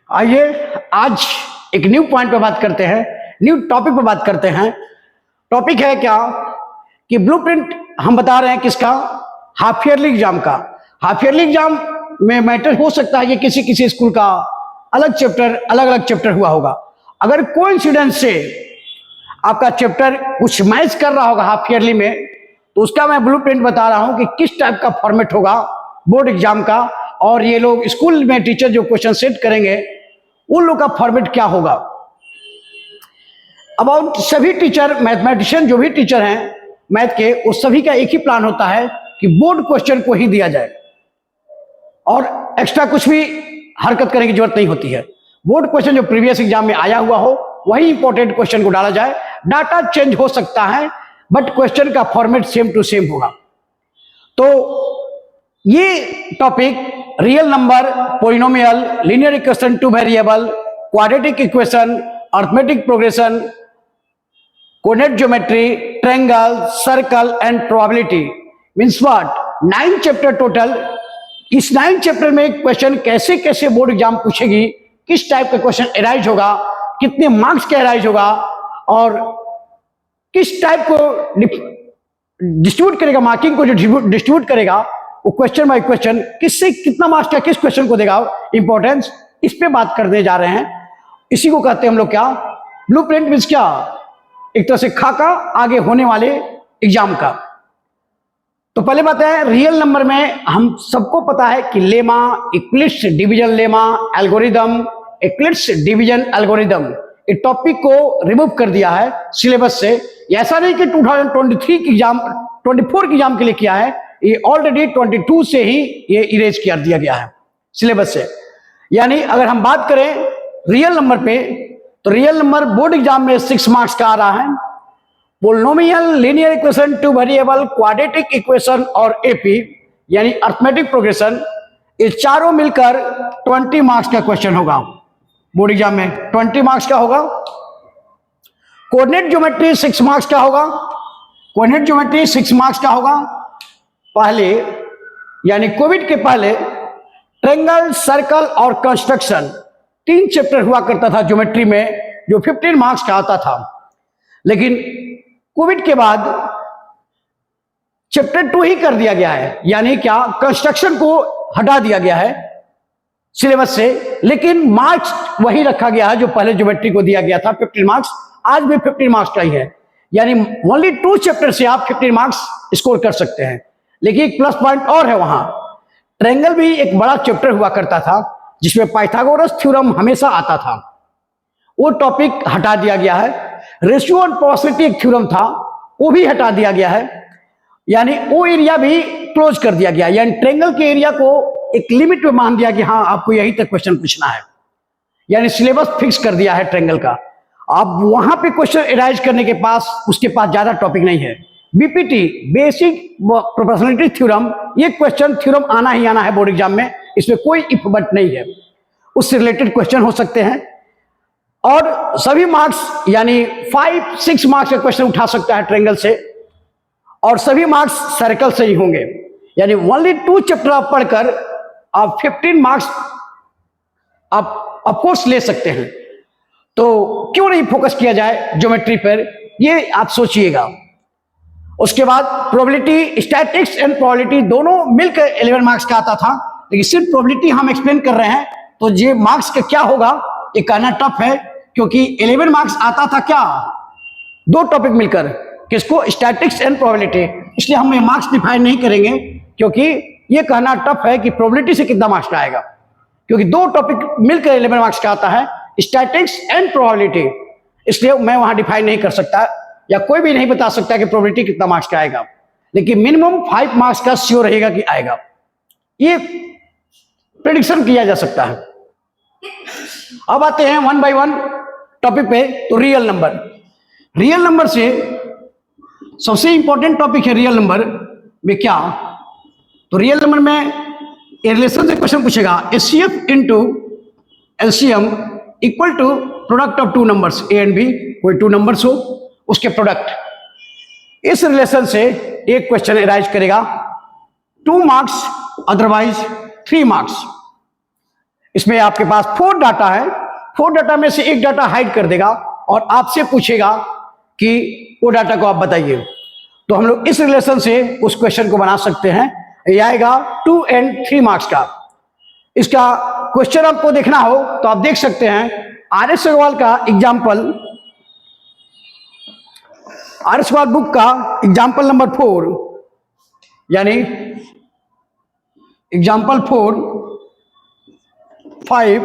आइए आज एक न्यू पॉइंट पे बात करते हैं, न्यू टॉपिक पे बात करते हैं। टॉपिक है क्या कि ब्लूप्रिंट हम बता रहे हैं किसका, हाफ ईयरली एग्जाम का। हाफ ईयरली एग्जाम में मैटर हो सकता है कि किसी किसी स्कूल का अलग चैप्टर अलग अलग चैप्टर हुआ होगा। अगर कोइंसिडेंस से आपका चैप्टर कुछ मैच कर रहा होगा हाफ ईयरली में, तो उसका मैं ब्लूप्रिंट बता रहा हूं कि किस टाइप का फॉर्मेट होगा बोर्ड एग्जाम का, और ये लोग स्कूल में टीचर जो क्वेश्चन सेट करेंगे उन लोग का फॉर्मेट क्या होगा। अबाउट सभी टीचर, मैथमेटिशियन जो भी टीचर हैं मैथ के, उस सभी का एक ही प्लान होता है कि बोर्ड क्वेश्चन को ही दिया जाए और एक्स्ट्रा कुछ भी हरकत करने की जरूरत नहीं होती है। बोर्ड क्वेश्चन जो प्रीवियस एग्जाम में आया हुआ हो वही इंपॉर्टेंट क्वेश्चन को डाला जाए। डाटा चेंज हो सकता है बट क्वेश्चन का फॉर्मेट सेम टू सेम होगा। तो ये topic real number, polynomial, linear equation, two variable, quadratic equation, arithmetic progression, coordinate geometry, triangle, circle and probability means what, 9 chapter total. इस 9 चैप्टर में question कैसे कैसे बोर्ड एग्जाम पूछेगी, किस type का question arise होगा, कितने मार्क्स का अराइज होगा और किस टाइप को डिस्ट्रीब्यूट करेगा, मार्किंग को जो डिस्ट्रीब्यूट करेगा वो क्वेश्चन बाय क्वेश्चन किससे कितना मार्क्स का किस क्वेश्चन को देगा इंपॉर्टेंस, इस पे बात करने जा रहे हैं। इसी को कहते हैं हम लोग क्या, ब्लूप्रिंट मींस क्या, एक तरह से खाका आगे होने वाले एग्जाम का। तो पहले बात है रियल नंबर में हम सबको पता है कि lemma, Eclipse division lemma, algorithm, Eclipse division algorithm, इस टॉपिक को रिमूव कर दिया है सिलेबस से। ऐसा नहीं कि 2023 की एग्जाम 24 की एग्जाम के लिए किया है, ये ऑलरेडी 22 से ही ये इरेज कर दिया गया है सिलेबस से। यानी अगर हम बात करें रियल नंबर पे, तो रियल नंबर बोर्ड एग्जाम में 6 मार्क्स का आ रहा है। Polynomial, linear equation, two variable, quadratic equation और एपी यानी अरिथमेटिक प्रोग्रेशन, ये चारों मिलकर 20 मार्क्स का क्वेश्चन होगा बोर्ड एग्जाम में। 20 मार्क्स का होगा। कोऑर्डिनेट ज्योमेट्री 6 मार्क्स का होगा। कोऑर्डिनेट ज्योमेट्री 6 मार्क्स का होगा। पहले यानी कोविड के पहले ट्रायंगल, सर्कल और कंस्ट्रक्शन 3 चैप्टर हुआ करता था ज्योमेट्री में, जो 15 मार्क्स का आता था। लेकिन कोविड के बाद चैप्टर 2 ही कर दिया गया है, यानी क्या, कंस्ट्रक्शन को हटा दिया गया है सिलेबस से, लेकिन मार्क्स वही रखा गया है जो पहले ज्योमेट्री को दिया गया था 15 मार्क्स, आज भी 15 मार्क्स का ही है। यानी ओनली 2 चैप्टर से आप 15 मार्क्स स्कोर कर सकते हैं। लेकिन एक प्लस पॉइंट और है, वहां ट्रायंगल भी एक बड़ा चैप्टर हुआ करता था जिसमें पाइथागोरस थ्योरम हमेशा आता था, वो टॉपिक हटा दिया गया है। रेशियो एंड प्रोबेबिलिटी एक थ्योरम था, वो भी हटा दिया गया है, यानी वो एरिया भी क्लोज कर दिया गया। यानी ट्रायंगल के एरिया को एक लिमिट में मान दिया कि हाँ आपको यही तक क्वेश्चन पूछना है, यानी सिलेबस फिक्स कर दिया है ट्रायंगल का। अब वहां पे क्वेश्चन अराइज करने के पास उसके पास ज्यादा टॉपिक नहीं है। बीपीटी, बेसिक प्रोपोर्शनलिटी थ्योरम, ये क्वेश्चन थ्योरम आना ही आना है बोर्ड एग्जाम में, इसमें कोई इफ बट नहीं है। उससे रिलेटेड क्वेश्चन हो सकते हैं और सभी मार्क्स यानी 5-6 मार्क्स का क्वेश्चन उठा सकता है ट्रायंगल से, और सभी मार्क्स सर्कल से ही होंगे। यानी ओनली 2 चैप्टर आप पढ़कर आप 15 मार्क्स आप ऑफकोर्स ले सकते हैं। तो क्यों नहीं फोकस किया जाए ज्योमेट्री पर, ये आप सोचिएगा। उसके बाद प्रोबेबिलिटी, स्टैटिक्स एंड प्रोबेबिलिटी दोनों मिलकर 11 मार्क्स का आता था, लेकिन सिर्फ प्रोबेबिलिटी हम एक्सप्लेन कर रहे हैं, तो ये मार्क्स का क्या होगा ये कहना टफ है, क्योंकि 11 मार्क्स आता था क्या, 2 टॉपिक मिलकर, किसको, स्टैटिक्स एंड प्रोबेबिलिटी। इसलिए हम ये मार्क्स डिफाइन नहीं करेंगे, क्योंकि ये कहना टफ है कि प्रोबेबिलिटी से कितना मार्क्स का आएगा, क्योंकि 2 टॉपिक मिलकर 11 मार्क्स का आता है, स्टैटिक्स एंड प्रोबेबिलिटी। इसलिए मैं वहां डिफाइन नहीं कर सकता, या कोई भी नहीं बता सकता कि प्रोबेबिलिटी कितना मार्क्स का आएगा, लेकिन मिनिमम 5 मार्क्स का श्योर रहेगा कि आएगा, ये प्रेडिक्शन किया जा सकता है। अब आते हैं 1 बाय 1 टॉपिक पे। तो रियल नंबर, रियल नंबर से सबसे इंपॉर्टेंट टॉपिक है रियल नंबर में क्या, तो रियल नंबर में रिलेशन से क्वेश्चन पूछेगा, HCF into LCM equal to product of 2 numbers A and B, कोई 2 नंबर्स हो उसके प्रोडक्ट। इस रिलेशन से एक क्वेश्चन अराइज करेगा, 2 मार्क्स अदरवाइज 3 मार्क्स। इसमें आपके पास 4 डाटा है, 4 डाटा में से एक डाटा हाइड कर देगा और आपसे पूछेगा कि वो डाटा को आप बताइए। तो हम लोग इस रिलेशन से उस क्वेश्चन को बना सकते हैं। ये आएगा 2 and 3 मार्क्स का। इसका क्वेश्चन आपको देखना हो तो आप देख सकते हैं आर.एस. अग्रवाल का एग्जाम्पल, आर.एस. अग्रवाल बुक का एग्जाम्पल नंबर 4, यानी एग्जाम्पल 4, 5,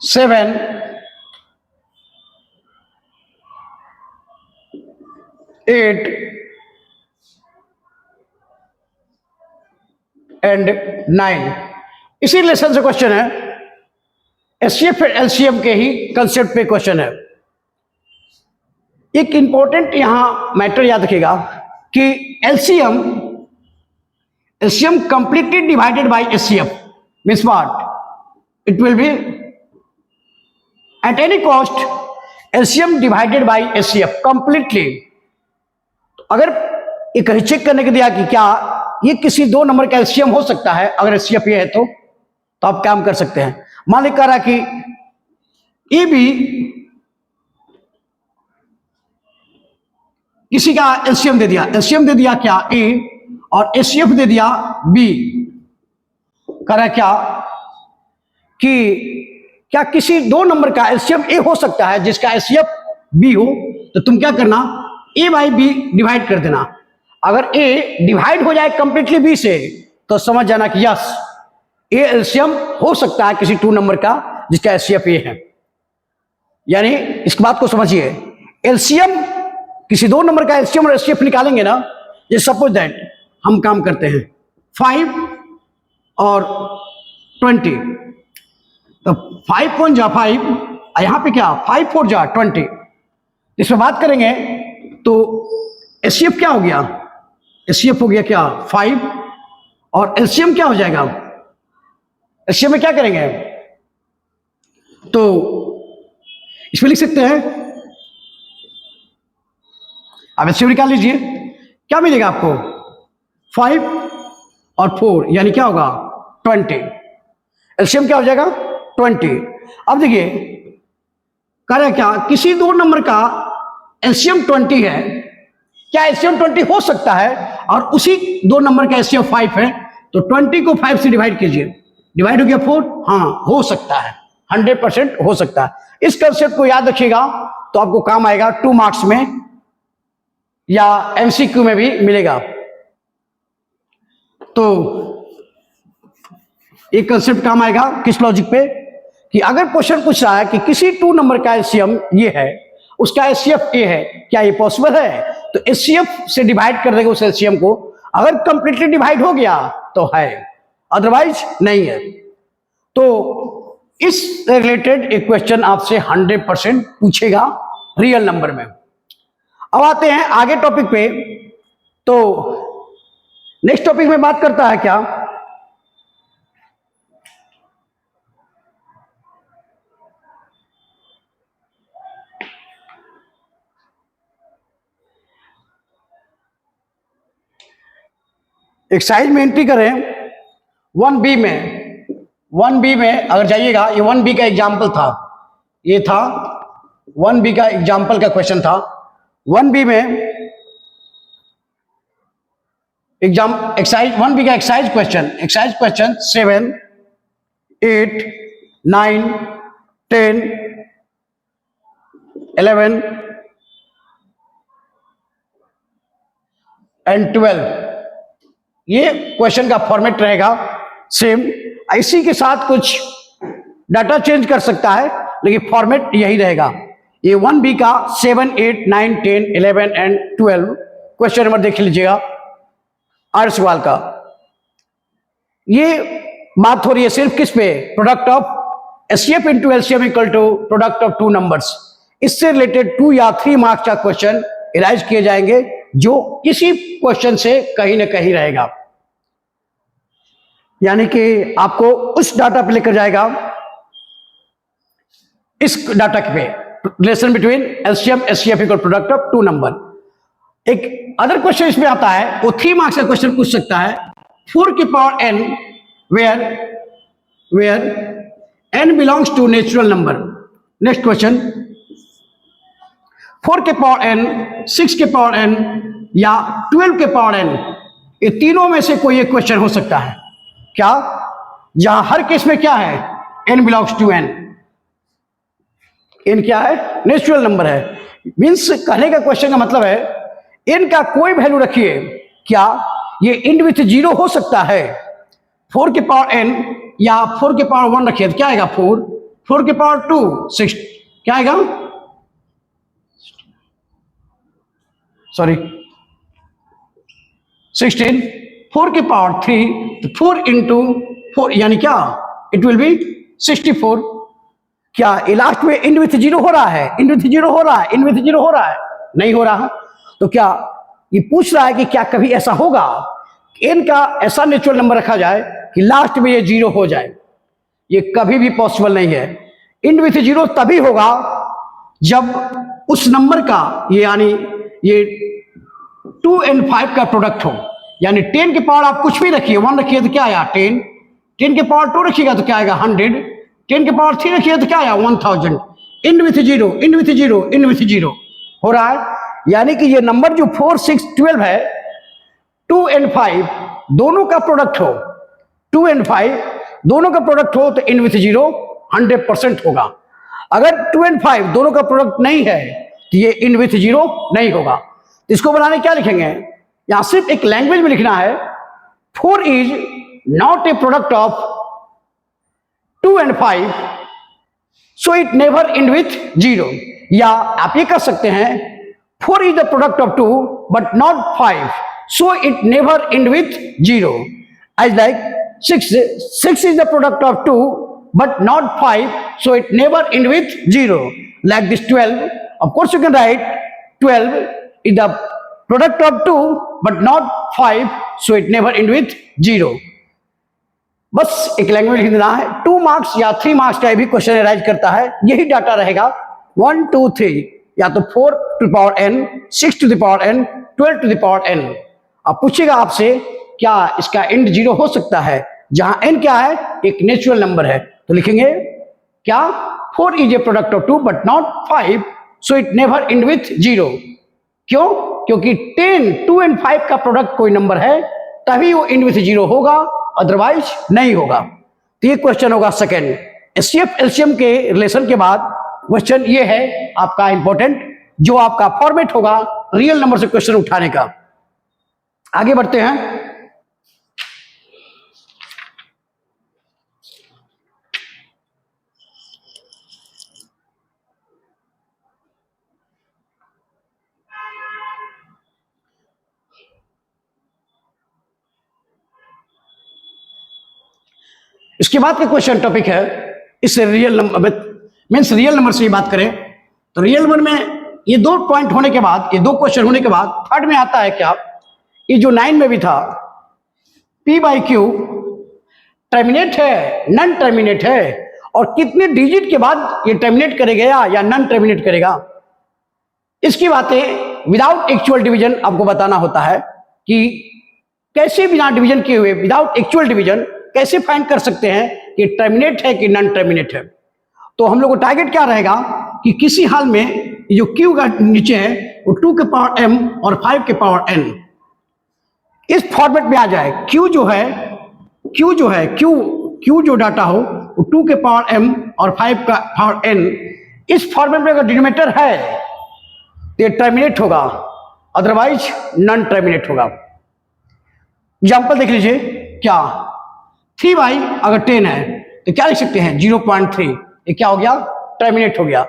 7, 8 and 9। इसी रिलेशन से क्वेश्चन है, एचसीएफ एलसीएम के ही कंसेप्ट पे क्वेश्चन है। एक इंपॉर्टेंट यहां मैटर याद रखिएगा कि LCM completely divided by HCF means what, it will be at any cost LCM divided by HCF completely. अगर एक चेक करने के दिया कि क्या ये किसी 2 नंबर का एलसीएम हो सकता है, अगर एचसीएफ ये है तो आप काम कर सकते हैं। मान लीजिए कह रहा कि ए बी किसी का एलसीएम दे दिया, एलसीएम दे दिया क्या ए और एचसीएफ दे दिया बी। कह रहा क्या कि क्या किसी 2 नंबर का एलसीएम ए हो सकता है जिसका एचसीएफ बी हो, तो तुम क्या करना, ए बाई बी डिवाइड कर देना। अगर ए डिवाइड हो जाए कंप्लीटली बी से तो समझ जाना कि यस ए एलसीएम हो सकता है किसी 2 नंबर का जिसका एचसीएफ ए है। यानी इस बात को समझिए, एलसीएम किसी 2 नंबर का एलसीएम और एचसीएफ निकालेंगे ना, ये सपोज दैट हम काम करते हैं 5 और 20, तो 5 4 जा 5, यहां पे क्या 5 4 जा 20। इसमें बात करेंगे तो एचसीएफ क्या हो गया, एचसीएफ हो गया क्या 5 और एलसीएम क्या हो जाएगा, एलसीएम में क्या करेंगे तो इसमें लिख सकते हैं, अब एलसीएम निकाल लीजिए, क्या मिलेगा आपको 5 और 4 यानी क्या होगा 20। एलसीएम क्या हो जाएगा 20। अब देखिए कह रहा है क्या किसी 2 नंबर का एलसीएम 20 है, क्या एलसीएम 20 हो सकता है और उसी 2 नंबर का एलसीएम 5 है, तो 20 को 5 से डिवाइड कीजिए, डिवाइड हो गया 4। हाँ हो सकता है, 100% हो सकता है। इस कंसेप्ट को याद रखिएगा तो आपको काम आएगा 2 मार्क्स में या एमसीक्यू में भी मिलेगा। तो एक कंसेप्ट काम आएगा किस लॉजिक पे कि अगर क्वेश्चन पूछ रहा है कि किसी 2 नंबर का एलसीएम ये है, उसका एचसीएफ ए है, क्या ये पॉसिबल है, तो एचसीएफ से डिवाइड कर देगा उस एलसीएम को। अगर कंप्लीटली डिवाइड हो गया तो है, अदरवाइज नहीं है। तो इस रिलेटेड एक क्वेश्चन आपसे 100% पूछेगा रियल नंबर में। अब आते हैं आगे टॉपिक पे। तो नेक्स्ट टॉपिक में बात करता है क्या, एक्सरसाइज में एंट्री करें 1B में। 1B में अगर जाइएगा, ये 1B का एग्जाम्पल था, ये था 1B का एग्जाम्पल का क्वेश्चन था। 1B में एक्सरसाइज 1B का एक्सरसाइज क्वेश्चन 7, 8, 9, 10, 11 एंड 12। ये क्वेश्चन का फॉर्मेट रहेगा सेम, इसी के साथ कुछ डाटा चेंज कर सकता है लेकिन फॉर्मेट यही रहेगा। ये 1B का 7, 8, 9, 10, 11 एंड 12 क्वेश्चन नंबर देख लीजिएगा आर.एस. अग्रवाल का। ये बात हो रही है सिर्फ किस पे, product of HCF into LCM equal to product of 2 numbers. इससे रिलेटेड 2 या 3 मार्क्स का क्वेश्चन इराइज किए जाएंगे जो किसी क्वेश्चन से कहीं ना कहीं रहेगा, यानी कि आपको उस डाटा पे लेकर जाएगा, इस डाटा पे relation between LCM HCF equal product of two number. एक अदर क्वेश्चन इसमें आता है, वो 3 मार्क्स का क्वेश्चन पूछ सकता है, 4 की power n where n belongs to natural number. Next question, 4 के पावर n, 6 के पावर n या 12 के पावर n, ये तीनों में से कोई एक क्वेश्चन हो सकता है। क्या? जहां हर केस में क्या है, n belongs to n। n क्या है? नेचुरल नंबर है। मीन्स कहने का क्वेश्चन का मतलब है n का कोई वैल्यू रखिए, क्या ये इंड विथ 0 हो सकता है? 4 के पावर n या 4 के पावर 1 रखिए तो क्या आएगा? 4, 4 के पावर 2 6, क्या आएगा? सॉरी 16, 4 के पावर 3 तो 4 इंटू 4 यानी क्या? It will be 64। क्या ये लास्ट में इंड विथ 0 हो रहा है? इंड विथ 0 हो रहा है? इंड विथ 0 हो रहा है? नहीं हो रहा। तो क्या ये पूछ रहा है कि क्या कभी ऐसा होगा n का ऐसा नेचुरल नंबर रखा जाए कि लास्ट में ये 0 हो जाए? ये कभी भी पॉसिबल नहीं है। इंड विथ 0 तभी होगा जब उस नंबर का यानी ये 2 and 5 का प्रोडक्ट हो। यानी 10 के पावर आप कुछ भी रखिए, 1 रखिए तो क्या आया? 10, 10 के पावर 2 रखिएगा तो क्या आएगा? 100, 10 के पावर 3 रखिएगा तो क्या आया? 1000। End with 0, end with 0, end with 0 हो रहा है। यानी कि ये नंबर जो 4, 6, 12 है, 2 and 5 दोनों का प्रोडक्ट हो, 2 and 5 दोनों का प्रोडक्ट हो तो इंड विथ 0 100% होगा। अगर 2 and 5 दोनों का प्रोडक्ट नहीं है तो ये इंड विथ 0 नहीं होगा। तो इसको बनाने क्या लिखेंगे? यहां सिर्फ एक लैंग्वेज में लिखना है, 4 is not a product of 2 and 5 so it never end with 0। या आप ये कह सकते हैं 4 is the product of 2 but not 5 so it never end with 0। as like 6 is the product of 2 but not 5 so it never end with 0। like this 12, of course you can write 12 is the product of 2 but not 5 so it never end with 0। बस एक language लिख देना है। 2 marks या 3 marks का भी question arise करता है, यही डाटा रहेगा 1, 2, 3 या तो 4 to the power n, 6 to the power n, 12 to the power n। अब पूछेगा आपसे क्या इसका एंड 0 हो सकता है? जहां n क्या है? एक नेचुरल नंबर है, तो लिखेंगे क्या? 4 is a product of 2 but not 5 so it never and with 0। क्यों? क्योंकि 10, 2 and 5 का प्रोडक्ट कोई नंबर है तभी वो एंड विथ 0 होगा, अदरवाइज नहीं होगा। तो ये क्वेश्चन होगा सेकेंड। एचसीएफ एलसीएम के रिलेशन के बाद क्वेश्चन ये है आपका इंपॉर्टेंट, जो आपका फॉर्मेट होगा रियल नंबर से क्वेश्चन उठाने का। आगे बढ़ते हैं। इसके बाद का क्वेश्चन टॉपिक है, इस real number means real number से बात करें तो रियल नंबर में ये 2 पॉइंट होने के बाद, ये 2 क्वेश्चन होने के बाद थर्ड में आता है क्या? ये जो 9 में भी था, p/q टर्मिनेट है, नन टर्मिनेट है, और कितने डिजिट के बाद ये टर्मिनेट करेगा या नन टर्मिनेट करेगा, इसकी बातें विदाउट एक्चुअल डिवीजन आपको बताना होता है कि कैसे बिना डिवीजन किए हुए, विदाउट एक्चुअल डिवीजन कैसे फाइंड कर सकते हैं कि टर्मिनेट है कि नन टर्मिनेट है। तो हम लोग को टारगेट क्या रहेगा कि किसी हाल में जो q का नीचे है वो 2 के पावर m और 5 के पावर n इस फॉर्मेट में आ जाए। q जो डाटा हो वो 2 के पावर m और 5 का पावर n इस फॉर्मेट में अगर डिनोमिनेटर है तो ये टर्मिनेट होगा, अदरवाइज नन टर्मिनेट होगा। एग्जाम्पल देख लीजिए, क्या 3/, अगर 10 है तो क्या लिख सकते हैं? 0.3, ये क्या हो गया? टर्मिनेट हो गया।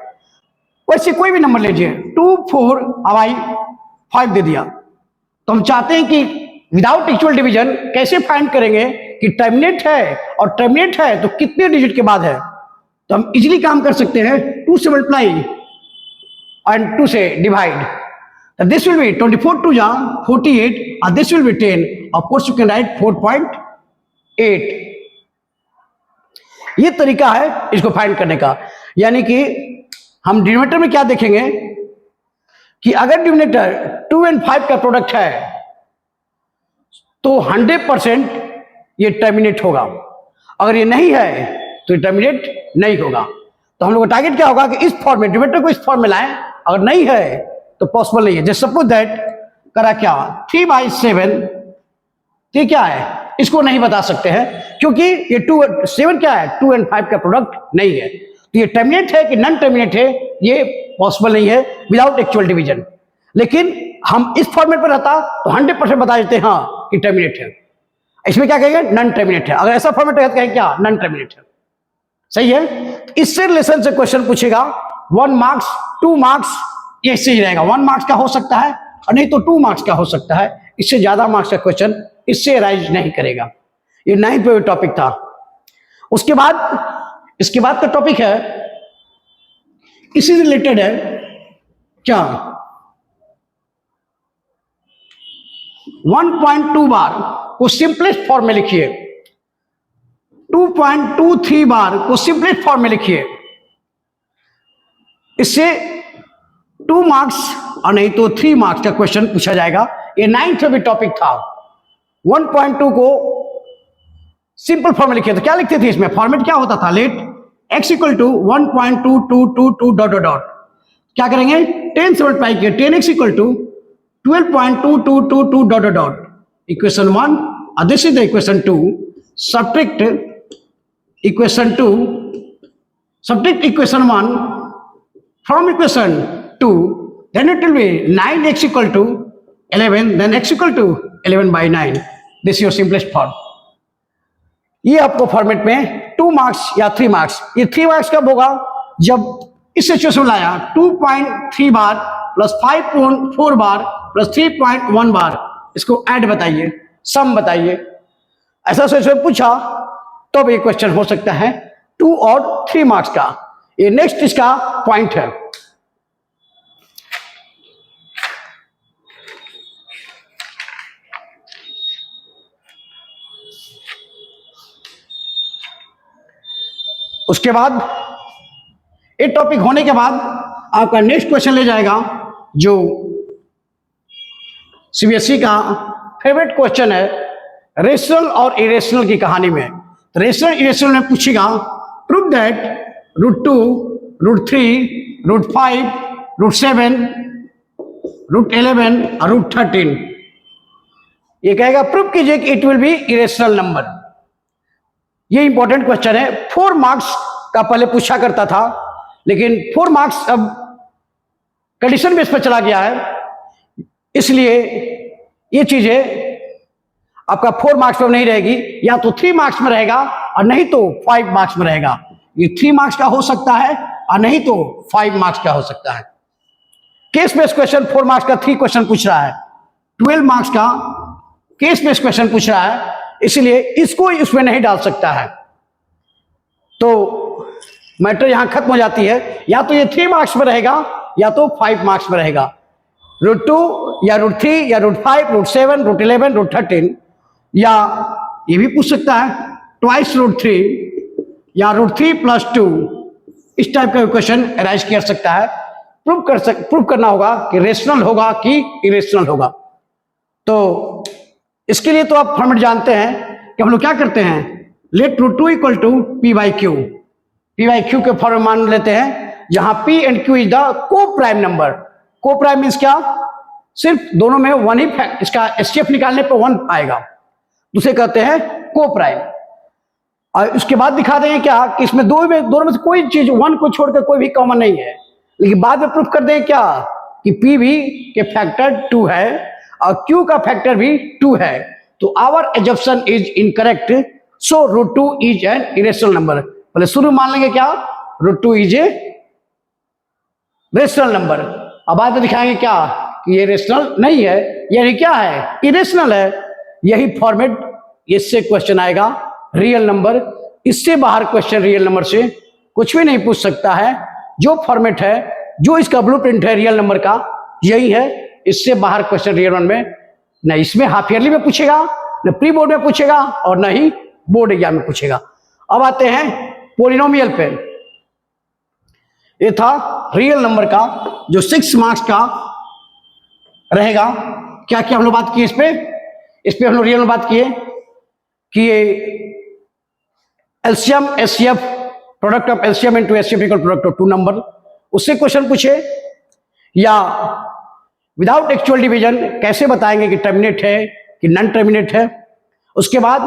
वैसे कोई भी नंबर लीजिए, 2, 4 अब 5 दे दिया, तो हम चाहते हैं कि विदाउट एक्चुअल डिवीजन कैसे फाइंड करेंगे कि टर्मिनेट है, और टर्मिनेट है तो कितने डिजिट के बाद है। तो हम इजीली काम कर सकते हैं, 2 से मल्टीप्लाई एंड 2 से डिवाइड, दिस विल बी 24 2 जा 48 और this will be 10, of course you can write 4.8। ये तरीका है इसको फाइंड करने का। यानी कि हम डिनोमिनेटर में क्या देखेंगे कि अगर डिनोमिनेटर 2 और 5 का प्रोडक्ट है तो 100% ये टर्मिनेट होगा, अगर ये नहीं है तो ये टर्मिनेट नहीं होगा। तो हम लोग का टारगेट क्या होगा कि इस फॉर्म में डिनोमिनेटर को इस फॉर्म में लाएं, अगर नहीं है तो पॉसिबल नहीं है। जैसे सपोज दैट करा क्या 3/7, ये क्या है, इसको नहीं बता सकते हैं क्योंकि ये 7 क्या है, 2 और 5 का प्रोडक्ट नहीं है। तो ये टर्मिनेट है कि नॉन टर्मिनेट है, ये पॉसिबल नहीं है विदाउट एक्चुअल डिवीजन। लेकिन हम इस फॉर्मेट पर रहता तो 100% बता देते हैं हाँ कि टर्मिनेट है। इसमें क्या कहेंगे, नॉन टर्मिनेट है। अगर ऐसा फॉर्मेट रहता है क्या, नॉन टर्मिनेट है। सही है। इससे रिलेशन से क्वेश्चन पूछेगा 1 मार्क्स 2 मार्क्स, ये सही रहेगा। 1 मार्क्स का हो सकता है और नहीं तो 2 मार्क्स का हो सकता है। इससे ज्यादा मार्क्स का क्वेश्चन इससे राइज नहीं करेगा। ये 9th पे टॉपिक था। उसके बाद इसके बाद का टॉपिक है, इसी रिलेटेड है क्या 1.2 बार को सिंपलेस्ट फॉर्म में लिखिए, 2.23 बार को सिंपलेस्ट फॉर्म में लिखिए। इससे 2 मार्क्स और नहीं तो 3 मार्क्स का क्वेश्चन पूछा जाएगा। ये 9th में टॉपिक था। 1.2 को सिंपल फॉर्म में लिखिए तो क्या लिखते थे इसमें, फॉर्मेट क्या होता था, let x equal to 1.2222 dot dot dot, क्या करेंगे 10 से मल्टीप्लाई किया 10x equal to 12.2222 dot dot dot, equation 1 और this is the equation 2, subtract equation 2, subtract equation 1 from equation 2, then it will be 9x equal to 11, then x equal to 11/9. This is your simplest form. ये आपको format में 2 marks या 3 marks, ये 3 marks कब होगा, जब इस सिचुएशन में लाया 2.3 बार प्लस 5.4 बार प्लस 3.1 बार, इसको ऐड बताइए, सम बताइए। ऐसा सिचुएशन पूछा तो ये क्वेश्चन हो सकता है 2 और 3 मार्क्स का। ये नेक्स्ट इसका पॉइंट है। उसके बाद एक टॉपिक होने के बाद आपका नेक्स्ट क्वेश्चन ले जाएगा जो सीबीएसई का फेवरेट क्वेश्चन है, रेशनल और इरेशनल की कहानी में। तो रेशनल इरेशनल में पूछेगा प्रूव दैट √2, √3, √5, √7, √11 और √13, ये कहेगा प्रूव कीजिए कि it will be irrational number. ये इंपॉर्टेंट क्वेश्चन है। 4 मार्क्स का पहले पूछा करता था, लेकिन 4 मार्क्स अब कंडीशन बेस पर चला गया है, इसलिए ये चीजें आपका 4 मार्क्स में नहीं रहेगी, या तो 3 मार्क्स में रहेगा और नहीं तो 5 मार्क्स में रहेगा। ये 3 मार्क्स का हो सकता है और नहीं तो 5 मार्क्स का हो सकता है। केस बेस्ड क्वेश्चन 4 मार्क्स का 3 क्वेश्चन पूछ रहा है, 12 मार्क्स का केस बेस्ड क्वेश्चन पूछ रहा है, इसलिए इसको इसमें नहीं डाल सकता है। तो मैटर यहां खत्म हो जाती है, या तो ये 3 मार्क्स में रहेगा या तो 5 मार्क्स में रहेगा। √2 या √3 या √5, √7, √11, √13, या ये भी पूछ सकता है ट्वाइस √3 या √3 + 2, इस टाइप का क्वेश्चन अराइज कर सकता है। प्रूव करना होगा कि रेशनल होगा कि इरेशनल होगा। तो इसके लिए तो आप फॉर्मेट जानते हैं कि हम लोग क्या करते हैं, late √2 equal to p/q, p/q के फॉर्म मान लेते हैं जहां p and q is the को प्राइम नंबर। को प्राइम मीन्स क्या, सिर्फ दोनों में 1 ही, इसका एचसीएफ निकालने पर 1 आएगा, दूसरे कहते हैं को प्राइम। और उसके बाद दिखा देंगे क्या कि इसमें दोनों में से कोई चीज 1 को छोड़कर कोई भी कॉमन नहीं है, लेकिन बाद में प्रूफ कर देंगे क्या कि p भी के फैक्टर 2 है और q का फैक्टर भी 2 है। तो our assumption is incorrect, so √2 is an irrational number. पहले शुरू मान लेंगे क्या, √2 इज ए रेशनल नंबर। अब बाद में दिखाएंगे क्या कि ये रेशनल नहीं है, यानी क्या है, इरेशनल है। यही फॉर्मेट, इससे क्वेश्चन आएगा रियल नंबर। इससे बाहर क्वेश्चन रियल नंबर से कुछ भी नहीं पूछ सकता है। जो फॉर्मेट है, जो इसका ब्लूप्रिंट है रियल नंबर का, यही है। इससे बाहर क्वेश्चन रियल वन में न इसमें हाफ ईयरली में पूछेगा, न प्री बोर्ड में पूछेगा और न ही बोर्ड एग्जाम में पूछेगा। अब आते हैं पोलिनोमियल पे। ये था रियल नंबर का जो 6 मार्क्स का रहेगा। क्या क्या हम लोग बात की इस पे हम लोग रियल में बात किए कि ये LCM HCF, product of LCM into HCF equal product of 2 number, उससे क्वेश्चन पूछे, या विदाउट एक्चुअल डिवीजन कैसे बताएंगे कि टर्मिनेट है कि नॉन टर्मिनेट है। उसके बाद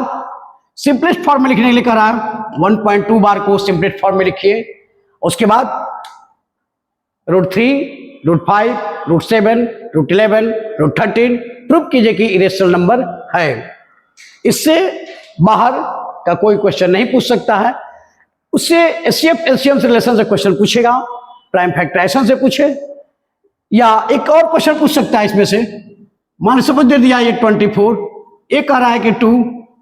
सिंपलेस्ट फॉर्म में लिखने के लिए कह रहा है 1.2 बार को सिंपलेस्ट फॉर्म में लिखिए। उसके बाद √3, √5, √7, √11, √13 प्रूव कीजिए कि इरेशनल नंबर है। इससे बाहर का कोई क्वेश्चन नहीं पूछ सकता है। उससे एचसीएफ एलसीएम से रिलेशन से क्वेश्चन पूछेगा, प्राइम फैक्टराइजेशन से पूछे, या एक और क्वेश्चन पूछ सकता है इसमें से। मान सपोज दे दिया ये 24, एक कह रहा है कि 2,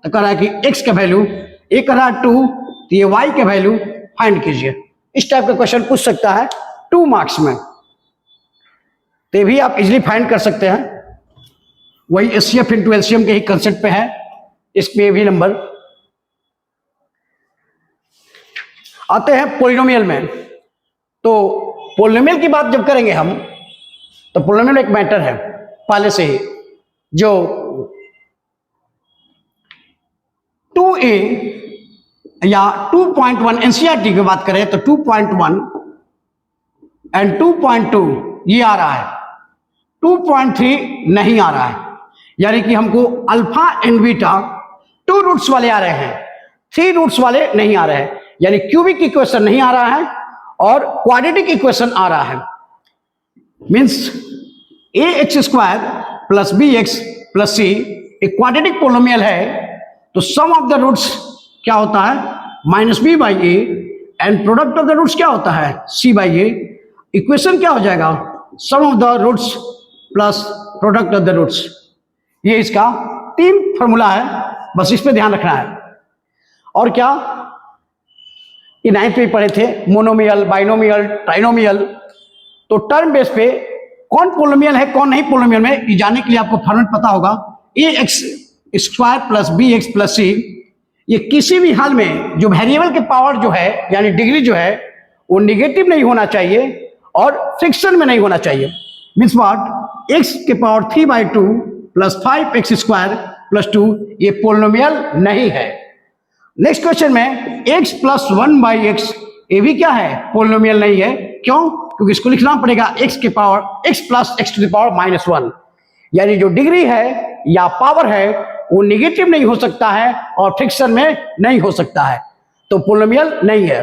तो कह रहा है कि x का वैल्यू, एक कह रहा है 2, तो ये y का वैल्यू फाइंड कीजिए। इस टाइप का क्वेश्चन पूछ सकता है 2 मार्क्स में, तो भी आप इजीली फाइंड कर सकते हैं। वही एचसीएफ इंटू एलसीएम के ही कंसेप्ट पे है। इसमें भी नंबर आते हैं पोलिनोमियल में। तो पोलिनोमियल की बात जब करेंगे हम, तो पोलिनोमियल एक मैटर है पहले से ही, जो 2a या 2.1 एनसीईआरटी की बात करें तो 2.1 एंड 2.2 ये आ रहा है, 2.3 नहीं आ रहा है। यानी कि हमको अल्फा एंड बीटा 2 रूट्स वाले आ रहे हैं, 3 रूट्स वाले नहीं आ रहे हैं। यानी क्यूबिक इक्वेशन नहीं आ रहा है और क्वाड्रेटिक इक्वेशन आ रहा है। Means ax² plus bx plus c एक क्वाड्रेटिक पोलिनोमियल है, तो सम ऑफ द रूट्स क्या होता है -b/a and product of the roots क्या होता है c/a। इक्वेशन क्या हो जाएगा sum of the roots plus product of the roots. ये इसका 3 फॉर्मूला है, बस इस पे ध्यान रखना है। और क्या ये 9th में पढ़े थे, मोनोमियल, बाइनोमियल, ट्राइनोमियल। तो टर्म बेस पे कौन पोलिनोमियल है कौन नहीं पोलिनोमियल में ये जानने के लिए आपको फॉर्मेट पता होगा। ax² plus bx plus c, ये किसी भी हाल में जो वेरिएबल के पावर जो है यानी डिग्री जो है वो निगेटिव नहीं होना चाहिए और फ्रिक्शन में नहीं होना चाहिए। मीन्स व्हाट, x के पावर 3/2 प्लस 5x² प्लस 2 ये पोलिनोमियल नहीं है। नेक्स्ट क्वेश्चन में x प्लस 1/x ये भी क्या है पोलिनोमियल नहीं है। क्यों? क्योंकि इसको लिखना पड़ेगा x के power x plus x to the power -1, यानी जो डिग्री है या पावर है वो निगेटिव नहीं हो सकता है और फ्रिक्शन में नहीं हो सकता है, तो पोलिनोमियल नहीं है।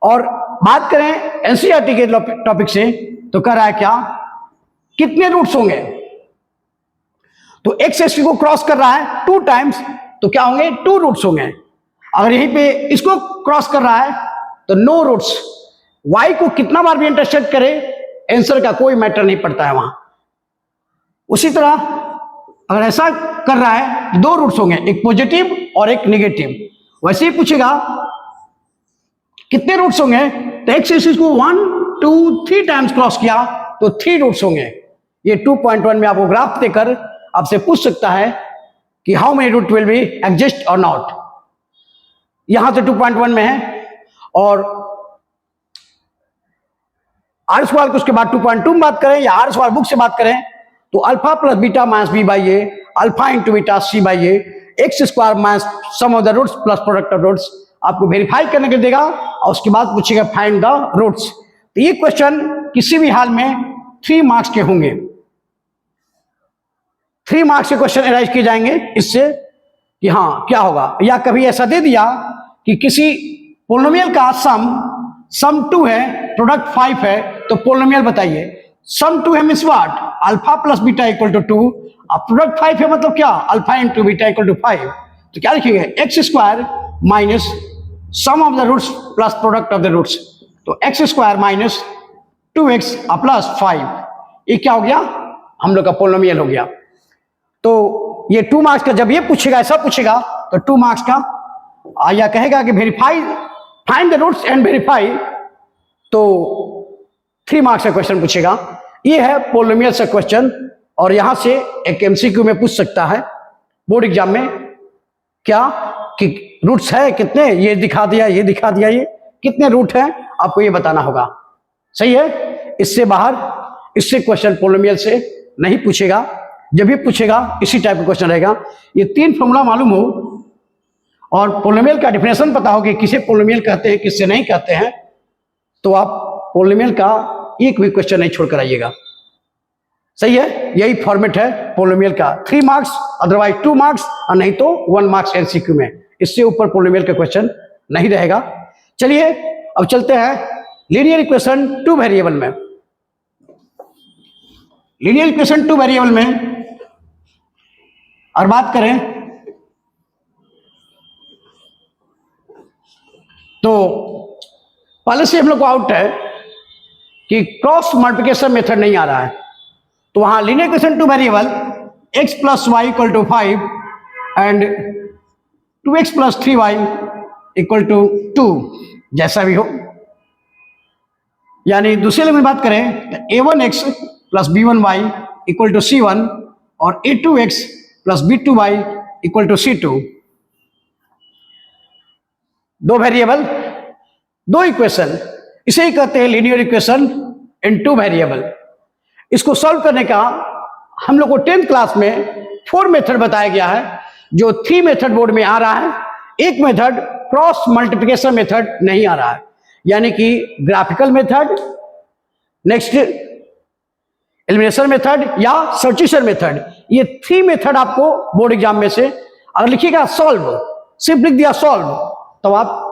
और बात करें एनसीईआरटी के टॉपिक से, तो कह रहा है क्या कितने रूट्स होंगे, तो x को क्रॉस कर रहा है 2 टाइम्स, तो क्या होंगे 2 रूट्स होंगे। अगर यहीं पे इसको क्रॉस कर रहा है तो नो रूट्स। y को कितना बार भी इंटरसेक्ट करे आंसर का कोई मैटर नहीं पड़ता है वहां। उसी तरह अगर ऐसा कर रहा है 2 रूट्स होंगे, एक पॉजिटिव और एक नेगेटिव। वैसे ही पूछेगा कितने रूट्स होंगे, तो x एक्सिस को 1 2 3 टाइम्स क्रॉस किया तो 3 रूट्स होंगे। ये 2.1 में आपको ग्राफ देकर आपसे पूछ सकता है कि how many root will be exist और नॉट। यहां से 2.1 में है और आर स्क्वायर को उसके बाद 2.2 में बात करें या आर स्क्वायर बुक से बात करें तो alpha plus beta minus b/a, alpha into beta c/a, x² minus sum of the roots plus product of roots आपको वेरीफाई करने के देगा और उसके बाद पूछेगा फाइंड द रूट्स। तो ये क्वेश्चन किसी भी हाल में 3 मार्क्स के होंगे। 3 मार्क्स के क्वेश्चन एराइज किए जाएंगे इससे कि हाँ क्या होगा। या कभी ऐसा दे दिया कि किसी पोलिनोमियल का सम 2 है, प्रोडक्ट 5 है, तो पोलिनोमियल बताइए। सम 2 है means what, alpha plus beta equal to 2, और प्रोडक्ट 5 है मतलब क्या, alpha into beta equal to 5। तो क्या लिखेंगे x² minus sum of the roots plus product of the roots, तो x² माइनस 2x प्लस 5, ये क्या हो गया हम लोग का पोलिनोमियल हो गया। तो ये 2 मार्क्स का जब ये पूछेगा ऐसा पूछेगा तो 2 मार्क्स का या कहेगा कि verify find the roots and verify, तो 3 मार्क्स का क्वेश्चन पूछेगा। ये है पोलिनोमियल से क्वेश्चन और यहां से एक एमसीक्यू में पूछ सकता है बोर्ड एग्जाम में क्या कि रूट्स है कितने, ये दिखा दिया ये दिखा दिया, ये कितने रूट हैं आपको ये बताना होगा। सही है, इससे बाहर, इससे क्वेश्चन पोलिनोमियल से नहीं पूछेगा। जब भी पूछेगा इसी टाइप का क्वेश्चन रहेगा। ये 3 फॉर्मूला मालूम हो और पोलिनोमियल का डेफिनेशन पता हो कि किसे पोलिनोमियल कहते हैं किससे नहीं कहते हैं, तो आप पोलिनोमियल का एक भी क्वेश्चन नहीं छोड़कर आइएगा। सही है, यही फॉर्मेट है पोलिनोमियल का। 3 मार्क्स, अदरवाइज 2 मार्क्स, और नहीं तो 1 मार्क्स एमसीक्यू में। इससे ऊपर पोलिनोमियल का क्वेश्चन नहीं रहेगा। चलिए अब चलते हैं लीनियर इक्वेशन 2 वेरिएबल में। लीनियर इक्वेशन 2 वेरिएबल में और बात करें तो पहले से हम लोग को आउट है कि क्रॉस मल्टीप्लिकेशन मेथड नहीं आ रहा है, तो वहां linear equation 2 variable x plus y equal to 5 and 2x plus 3y equal to 2, जैसा भी हो। यानी दूसरे लेवल में बात करें तो a1x plus b1y equal to c1 और a2x plus b2y equal to c2। 2 variable, 2 equation, इसे ही कहते हैं लीनियर इक्वेशन इन 2 वेरिएबल। इसको सॉल्व करने का हम लोग को 10th क्लास में 4 मेथड बताया गया है, जो 3 मेथड बोर्ड में आ रहा है। एक मेथड क्रॉस मल्टीप्लिकेशन मेथड नहीं आ रहा है, यानी कि graphical method, next elimination method या सब्स्टिट्यूशन मेथड। ये 3 मेथड आपको बोर्ड एग्जाम में से अगर लिखिएगा सॉल्व, सिर्फ लिख दिया सॉल्व, तो आप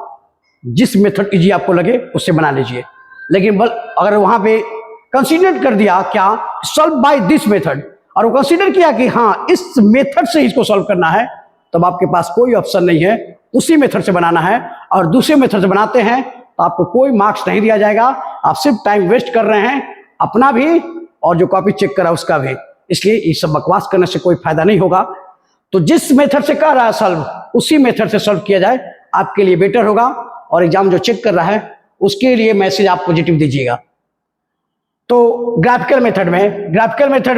जिस मेथड इजी आपको लगे उससे बना लीजिए। लेकिन अगर वहां पे कंसीडर कर दिया क्या सॉल्व बाय दिस मेथड, और वो कंसीडर किया कि हाँ इस मेथड से इसको सॉल्व करना है, तब आपके पास कोई ऑप्शन नहीं है, उसी मेथड से बनाना है। और दूसरे मेथड से बनाते हैं तो आपको कोई मार्क्स नहीं दिया जाएगा। आप सिर्फ टाइम वेस्ट कर रहे हैं, अपना भी और जो कॉपी चेक करा उसका भी। इसलिए ये सब बकवास करने से कोई फायदा नहीं होगा। तो जिस मेथड से कर रहा है सॉल्व, उसी मेथड से सॉल्व किया जाए, आपके लिए बेटर होगा। और एग्जाम जो चेक कर रहा है उसके लिए मैसेज आप पॉजिटिव दीजिएगा। तो ग्राफिकल मेथड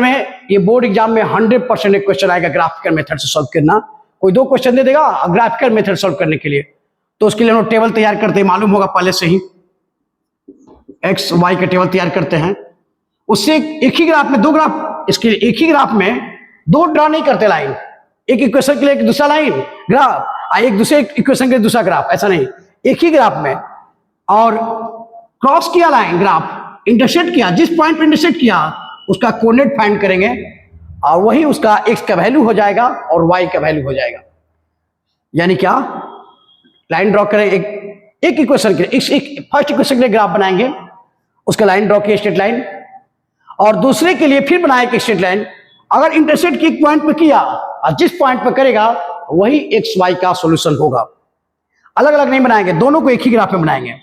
में ये बोर्ड एग्जाम में 100% एक क्वेश्चन आएगा ग्राफिकल मेथड से सॉल्व करना। कोई 2 क्वेश्चन दे देगा ग्राफिकल मेथड सॉल्व करने के लिए, तो उसके लिए हम लोग टेबल तैयार करते हैं, मालूम होगा पहले से ही। एक्स वाई का टेबल तैयार करते हैं, उससे एक ही ग्राफ में 2 ग्राफ, इसके एक ही ग्राफ में 2 ड्रा नहीं करते लाइन। एक इक्वेशन के लिए एक दूसरा लाइन ग्राफ, एक दूसरे इक्वेशन के लिए दूसरा ग्राफ, ऐसा नहीं, एक ही ग्राफ में। और क्रॉस किया लाइन, ग्राफ इंटरसेक्ट किया, जिस पॉइंट पे इंटरसेक्ट किया उसका कोऑर्डिनेट फाइंड करेंगे, और वही उसका x का वैल्यू हो जाएगा और y का वैल्यू हो जाएगा। यानी क्या, लाइन ड्रॉ करें एक इक्वेशन के लिए, फर्स्ट इक्वेशन के लिए ग्राफ बनाएंगे, उसका लाइन ड्रॉ किया स्ट्रेट लाइन, और दूसरे के लिए फिर बनाए एक स्ट्रेट लाइन। अगर इंटरसेक्ट की एक पॉइंट पे किया और जिस पॉइंट पे करेगा वही एक्स वाई का सॉल्यूशन होगा। अलग अलग नहीं बनाएंगे, दोनों को एक ही ग्राफ में बनाएंगे।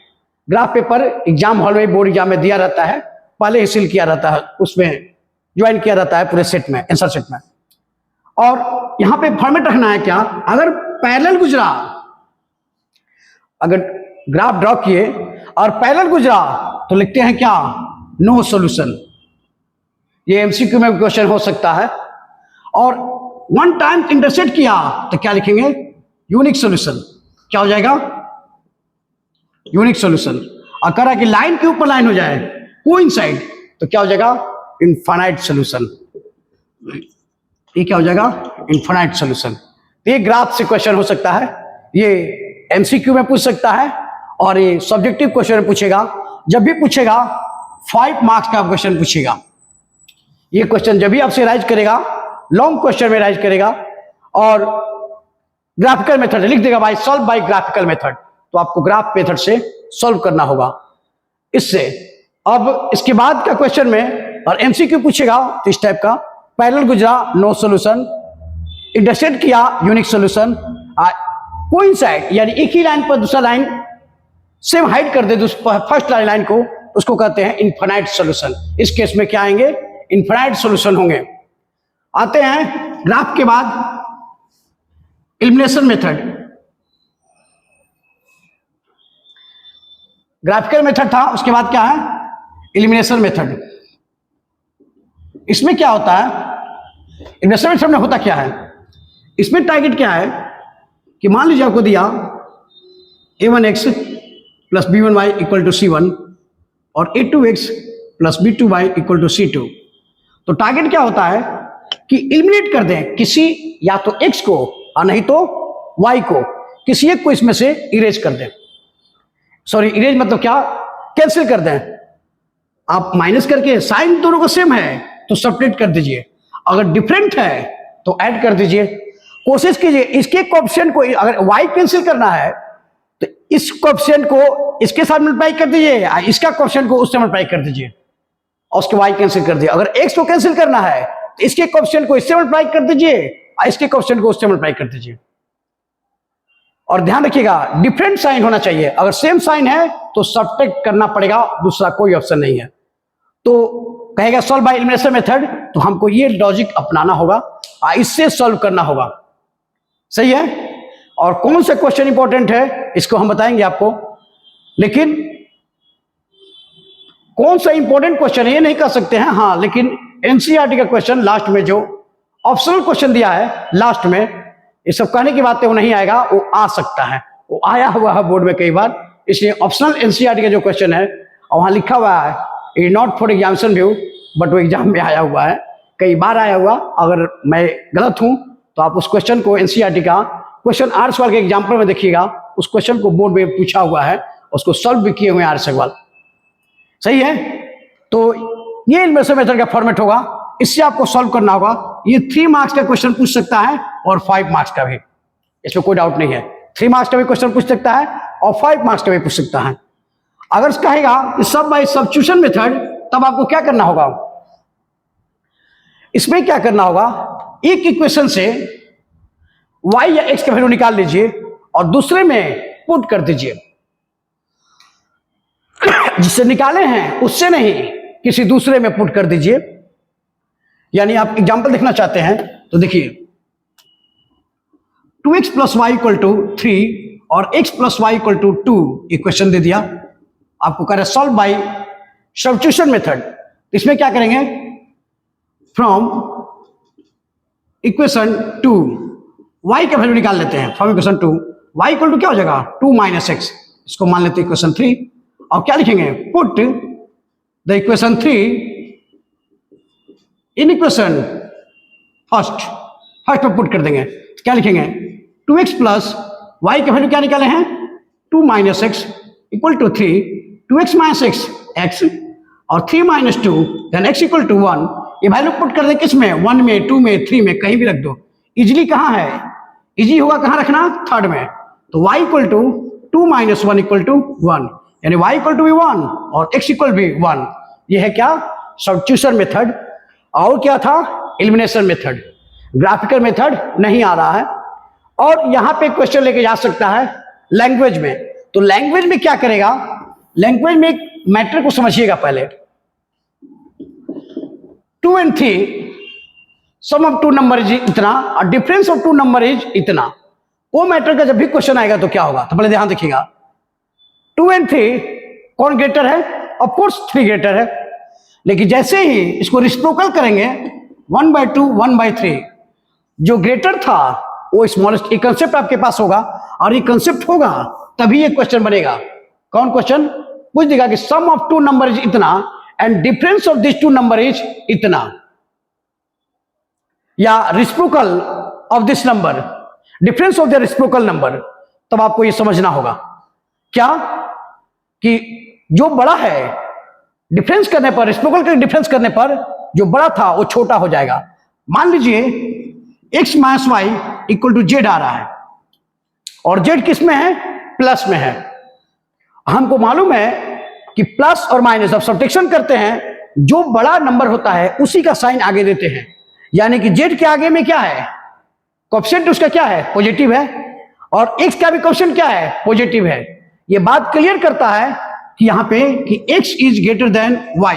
ग्राफ पेपर एग्जाम हॉल में, बोर्ड एग्जाम में दिया रहता है, पहले ही सील किया रहता है, उसमें ज्वाइन किया रहता है पूरे सेट में, आंसर सेट में। और यहां पे फॉर्मेट रखना है क्या, अगर पैरेलल गुजरा, अगर ग्राफ ड्रॉ किए और पैरेलल गुजरा तो लिखते हैं क्या, नो सॉल्यूशन। ये एमसीक्यू में क्वेश्चन हो सकता है। और 1 टाइम इंटरसेक्ट किया तो क्या लिखेंगे, यूनिक सॉल्यूशन। क्या हो जाएगा, यूनिक सॉल्यूशन। और कह रहा है कि लाइन के ऊपर लाइन हो जाए कोइंसाइड, तो क्या हो जाएगा, इनफाइनाइट सॉल्यूशन। ये क्या हो जाएगा, इनफाइनाइट सॉल्यूशन। ये ग्राफ से क्वेश्चन हो सकता है, ये एमसीक्यू में पूछ सकता है, और ये सब्जेक्टिव क्वेश्चन में पूछेगा। जब भी पूछेगा 5 मार्क्स का क्वेश्चन पूछेगा। ये क्वेश्चन जब भी आपसे राइज करेगा, लॉन्ग क्वेश्चन में राइज करेगा, और ग्राफिकल मेथड लिख देगा भाई सॉल्व बाय ग्राफिकल मेथड, तो आपको ग्राफ मेथड से सॉल्व करना होगा इससे। अब इसके बाद का क्वेश्चन में और एमसीक्यू पूछेगा तो इस टाइप का, पैरेलल गुजरा नो सॉल्यूशन, इंटरसेक्ट किया यूनिक सॉल्यूशन, कोइंसाइड यानी एक ही लाइन पर दूसरा लाइन सेम हाइड कर दे फर्स्ट लाइन को, उसको कहते हैं इनफाइनाइट सॉल्यूशन। इस केस में क्या आएंगे, इनफाइनाइट सॉल्यूशन होंगे। आते हैं ग्राफ के बाद एलिमिनेशन मेथड। ग्राफिकल मेथड था, उसके बाद क्या है, एलिमिनेशन मेथड। इसमें क्या होता है, एलिमिनेशन मेथड में होता क्या है, इसमें टारगेट क्या है कि मान लीजिए आपको दिया a1x plus b1y equal to c1 और a2x plus b2y equal to c2। तो टारगेट क्या होता है कि एलिमिनेट कर दें किसी या तो x को और नहीं तो y को, किसी एक को इसमें से इरेज कर दें। सॉरी, इरेज मतलब क्या, कैंसिल कर दें। आप माइनस करके साइन दोनों का सेम है तो सब्ट्रैक्ट कर दीजिए, अगर डिफरेंट है तो ऐड कर दीजिए। कोशिश कीजिए इसके कोएफिशिएंट को, अगर y कैंसिल करना है तो इस कोएफिशिएंट को इसके साथ मल्टीप्लाई कर दीजिए, इसका कोएफिशिएंट को उससे मल्टीप्लाई कर दीजिए और उसके y कैंसिल कर दिया। अगर x को कैंसिल करना है तो इसके कोएफिशिएंट को इससे मल्टीप्लाई कर दीजिए और इसके कोएफिशिएंट को उससे मल्टीप्लाई कर दीजिए। और ध्यान रखिएगा डिफरेंट साइन होना चाहिए, अगर सेम साइन है तो सब्ट्रैक्ट करना पड़ेगा, दूसरा कोई ऑप्शन नहीं है। तो कहेगा सॉल्व बाय एलिमिनेशन मेथड, तो हमको ये लॉजिक अपनाना होगा, इससे सॉल्व करना होगा। सही है। और कौन से क्वेश्चन इंपॉर्टेंट है इसको हम बताएंगे आपको, लेकिन कौन सा इंपॉर्टेंट क्वेश्चन है ये नहीं कह सकते हैं। हाँ, लेकिन एनसीईआरटी का क्वेश्चन लास्ट में जो ऑप्शनल क्वेश्चन दिया है लास्ट में, ये सब कहने की बात है वो नहीं आएगा, वो आ सकता है, वो आया हुआ है बोर्ड में कई बार। इसलिए ऑप्शनल एनसीईआरटी का जो क्वेश्चन है और वहां लिखा हुआ है it not for examination view, but वो एग्जाम में आया हुआ है, कई बार आया हुआ। अगर मैं गलत हूं तो आप उस क्वेश्चन को एनसीईआरटी का क्वेश्चन 8 सवाल के एग्जाम्पल में देखिएगा, उस क्वेश्चन को बोर्ड में पूछा हुआ है, उसको सॉल्व भी किए हुए हैं 8 सवाल। सही है। तो ये एलिमिनेशन मेथड का फॉर्मेट होगा, इससे आपको सॉल्व करना होगा। ये 3 मार्क्स का क्वेश्चन पूछ सकता है और 5 मार्क्स का भी, इसमें कोई डाउट नहीं है। 3 मार्क्स का भी क्वेश्चन पूछ सकता है और 5 मार्क्स का भी पूछ सकता है। अगर कहेगा कि सब बाय सब्स्टिट्यूशन मेथड, तब आपको क्या करना होगा, इसमें क्या करना होगा, एक इक्वेशन से y या x का वैल्यू निकाल लीजिए और दूसरे में पुट कर दीजिए। जिससे निकाले हैं उससे नहीं, किसी दूसरे में पुट कर दीजिए। यानी आप एग्जांपल देखना चाहते हैं तो देखिए 2x plus y equal to 3 और x plus y equal to 2 equation दे दिया। आपको कह रहे सॉल्व बाय सब्स्टिट्यूशन मेथड। इसमें क्या करेंगे, फ्रॉम इक्वेशन 2 y का वैल्यू निकाल लेते हैं। From equation 2 y equal to क्या हो जाएगा 2 माइनस एक्स, इसको मान लेते हैं इक्वेशन 3। और क्या लिखेंगे, put the equation 3 in equation first में पुट कर देंगे। तो क्या लिखेंगे 2x प्लस वाई का वैल्यू क्या निकाले हैं 2 minus x equal to 3, 2x minus x x और 3 minus 2 then x equal to 1। ये वैल्यू पुट कर दे किस में, 1 में, 2 में, 3 में, कहीं भी रख दो। इजिली कहाँ है, इजी होगा कहाँ रखना, थर्ड में। तो y equal to 2 minus 1 equal to 1, यानी y इक्वल टू भी 1 और x इक्वल भी 1। ये है क्या, सब्स्टिट्यूशन मेथड। और क्या था, एलिमिनेशन मेथड। ग्राफिकल मेथड नहीं आ रहा है। और यहां पे क्वेश्चन लेके जा सकता है लैंग्वेज में। तो लैंग्वेज में क्या करेगा, लैंग्वेज में एक मैटर को समझिएगा पहले। 2 and 3 sum of 2 number is इतना और डिफरेंस ऑफ 2 नंबर इज इतना। वो मैटर का जब भी क्वेश्चन आएगा तो क्या होगा, तो पहले ध्यान देखिएगा 2 and 3 कौन ग्रेटर है, ऑफ कोर्स 3 ग्रेटर है। लेकिन जैसे ही इसको रिसिप्रोकल करेंगे 1/2 1/3, जो ग्रेटर था वो स्मॉलेस्ट। ये कंसेप्ट आपके पास होगा और ये कंसेप्ट होगा तभी ये क्वेश्चन बनेगा। कौन क्वेश्चन पूछ देगा कि सम ऑफ 2 नंबर इज इतना and difference of this 2 number is इतना, या reciprocal of this number, difference of the reciprocal number. तब आपको ये समझना होगा क्या कि जो बड़ा है डिफरेंस करने पर, रिसिप्रोकल के डिफरेंस करने पर जो बड़ा था वो छोटा हो जाएगा। मान लीजिए x minus y equal to z आ रहा है और z किस में है, प्लस में है। हमको मालूम है कि प्लस और माइनस जब सब्ट्रैक्शन करते हैं जो बड़ा नंबर होता है उसी का साइन आगे देते हैं। यानी कि z के आगे में क्या है, कोएफिशिएंट उसका क्या है, पॉजिटिव है, और x का भी कोएफिशिएंट क्या है, पॉजिटिव है। ये बात क्लियर करता है कि यहां पे कि x is greater than y।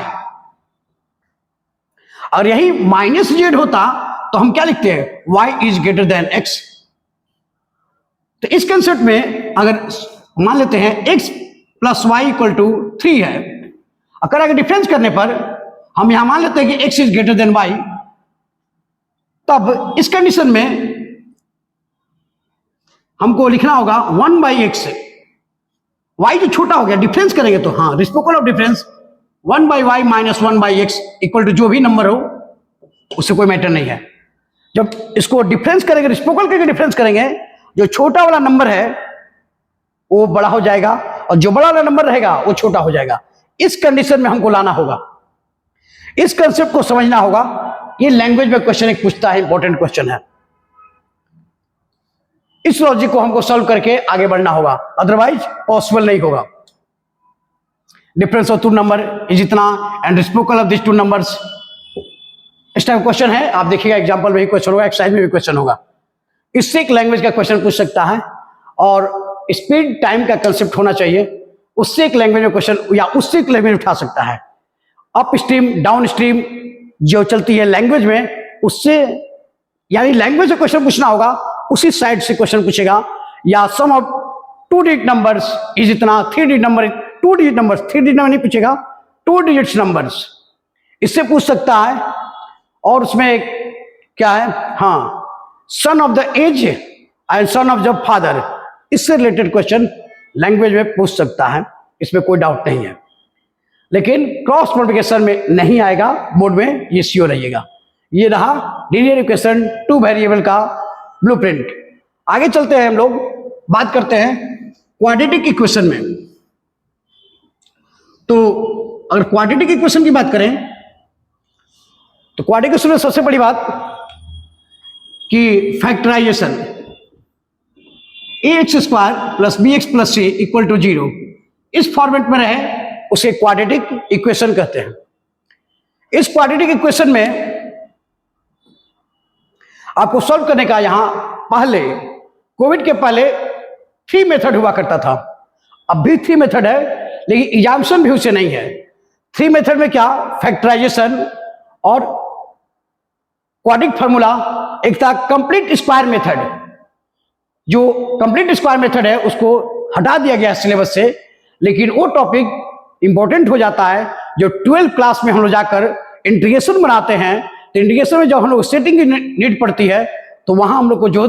और यही माइनस जेड होता तो हम क्या लिखते हैं, y is greater than x। तो इस कंसेप्ट में अगर मान लेते हैं x plus y equal to 3 है, अगर डिफरेंस करने पर हम यहां मान लेते हैं कि x is greater than y, तब इस कंडीशन में हमको लिखना होगा 1/x। y जो छोटा हो गया, डिफरेंस करेंगे तो हाँ, reciprocal of difference 1/y minus 1/x equal to जो भी नंबर हो उससे कोई मैटर नहीं है। जब इसको डिफरेंस करेंगे, रेसिप्रोकल करके डिफरेंस करेंगे, जो छोटा वाला नंबर है वो बड़ा हो जाएगा और जो बड़ा वाला नंबर रहेगा वो छोटा हो जाएगा। इस कंडीशन में हमको लाना होगा, इस कंसेप्ट को समझना होगा। ये लैंग्वेज में क्वेश्चन एक पूछता है, इंपॉर्टेंट क्वेश्चन है। इस लॉजिक को हमको सॉल्व करके आगे बढ़ना होगा, अदरवाइज पॉसिबल नहीं होगा। Difference of two number is इतना and reciprocal of this two numbers, इस टाइप क्वेश्चन है। आप देखिएगा एग्जांपल में भी क्वेश्चन होगा, एक्सरसाइज में भी क्वेश्चन होगा। इससे एक लैंग्वेज का क्वेश्चन पूछ सकता है और स्पीड टाइम का कंसेप्ट होना चाहिए, उससे एक लैंग्वेज में क्वेश्चन या उससे एक लैंग्वेज उठा सकता है। अप स्ट्रीम डाउन स्ट्रीम जो चलती है लैंग्वेज में, उससे यानी लैंग्वेज से क्वेश्चन पूछना होगा, उसी साइड से क्वेश्चन पूछेगा। या सम ऑफ 2 डिजिट नंबर्स इज इतना, 3 digit number 2 digit numbers, 3 digit number नहीं पूछेगा, 2 डिजिट्स नंबर्स, इससे पूछ सकता है। और उसमें एक क्या है, हाँ, son of the age and son of the father, इससे रिलेटेड क्वेश्चन लैंग्वेज में पूछ सकता है, इसमें कोई डाउट नहीं है। लेकिन क्रॉस मल्टीप्लिकेशन में नहीं आएगा बोर्ड में, ये श्योर रहिएगा। ये रहा लीनियर इक्वेशन 2 वेरिएबल का ब्लूप्रिंट। आगे चलते हैं, हम लोग बात करते हैं क्वाड्रेटिक इक्वेशन में। तो अगर क्वाड्रेटिक इक्वेशन की बात करें तो क्वाड्रेटिक इक्वेशन में सबसे बड़ी बात कि फैक्टराइजेशन, ax² + bx + c = 0 इस फॉर्मेट में रहे उसे क्वाड्रेटिक इक्वेशन कहते हैं। इस क्वाड्रेटिक इक्वेशन में आपको सॉल्व करने का, यहां पहले कोविड के पहले 3 मेथड हुआ करता था, अब भी 3 मेथड है, लेकिन एग्जाम्पशन भी उसे नहीं है। 3 मेथड में क्या, फैक्टराइजेशन और क्वाड्रेटिक फार्मूला। एक था कंप्लीट स्क्वायर मेथड, जो कंप्लीट स्क्वायर मेथड है उसको हटा दिया गया सिलेबस से, लेकिन वो टॉपिक इंपॉर्टेंट हो जाता है। जो 12th क्लास में हम लोग जाकर इंटीग्रेशन बनाते हैं, तो इंटीग्रेशन में जब हम लोग सेटिंग की नीड पड़ती है तो वहां हम लोग को जो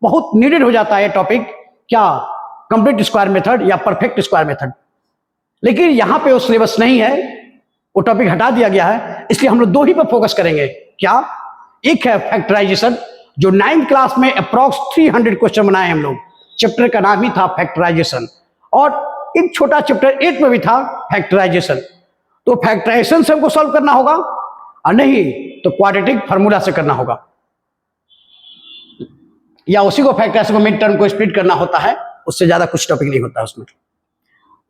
बहुत नीडेड हो जाता है टॉपिक, क्या, कंप्लीट स्क्वायर मेथड या परफेक्ट स्क्वायर मेथड। लेकिन यहां पे वो सिलेबस नहीं है, वो टॉपिक हटा दिया गया है, इसलिए हम लोग 2 ही पर फोकस करेंगे। क्या, एक है फैक्टराइजेशन, जो 9th क्लास में अप्रॉक्स 300 क्वेश्चन बनाए हम लोग, चैप्टर का नाम ही था फैक्टराइजेशन, और एक छोटा चैप्टर 8 में भी था फैक्टराइजेशन। तो फैक्टराइजेशन से हमको सॉल्व करना होगा, और नहीं तो क्वाड्रेटिक फार्मूला से करना होगा, या उसी को फैक्टराइजेशन को मिड टर्म को स्प्लिट करना होता है, उससे ज्यादा कुछ टॉपिक नहीं होता उसमें।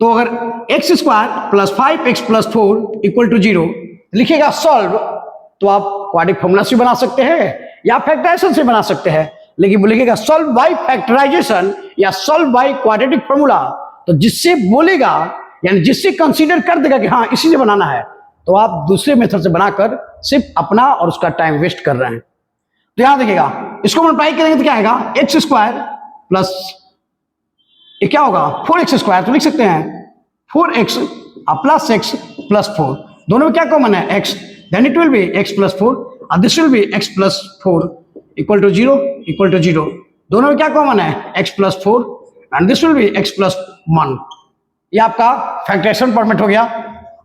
तो अगर x² + 5x + 4 = 0 लिखेगा सॉल्व, तो आप क्वाड्रेटिक फार्मूला से बना सकते हैं या फैक्टराइजेशन से बना सकते हैं। लेकिन वो लिखेगा सॉल्व बाय फैक्टराइजेशन या सॉल्व बाय क्वाड्रेटिक फार्मूला, तो जिससे बोलेगा यानी जिससे कंसीडर कर देगा कि हाँ इसी से बनाना है, तो आप दूसरे मेथड से बनाकर सिर्फ अपना और उसका टाइम वेस्ट कर रहे हैं। तो यहां देखिएगा, इसको मल्टीप्लाई करेंगे तो क्या आएगा, x² प्लस ये क्या होगा 4x², तो लिख सकते हैं 4x + x + 4, दोनों में क्या कॉमन है, x, then it will be x + 4 and this will be x + 4 = 0 दोनों में क्या कॉमन है, x + 4 and this will be x + 1। ये आपका फैक्टराइजेशन फॉर्मेट हो गया।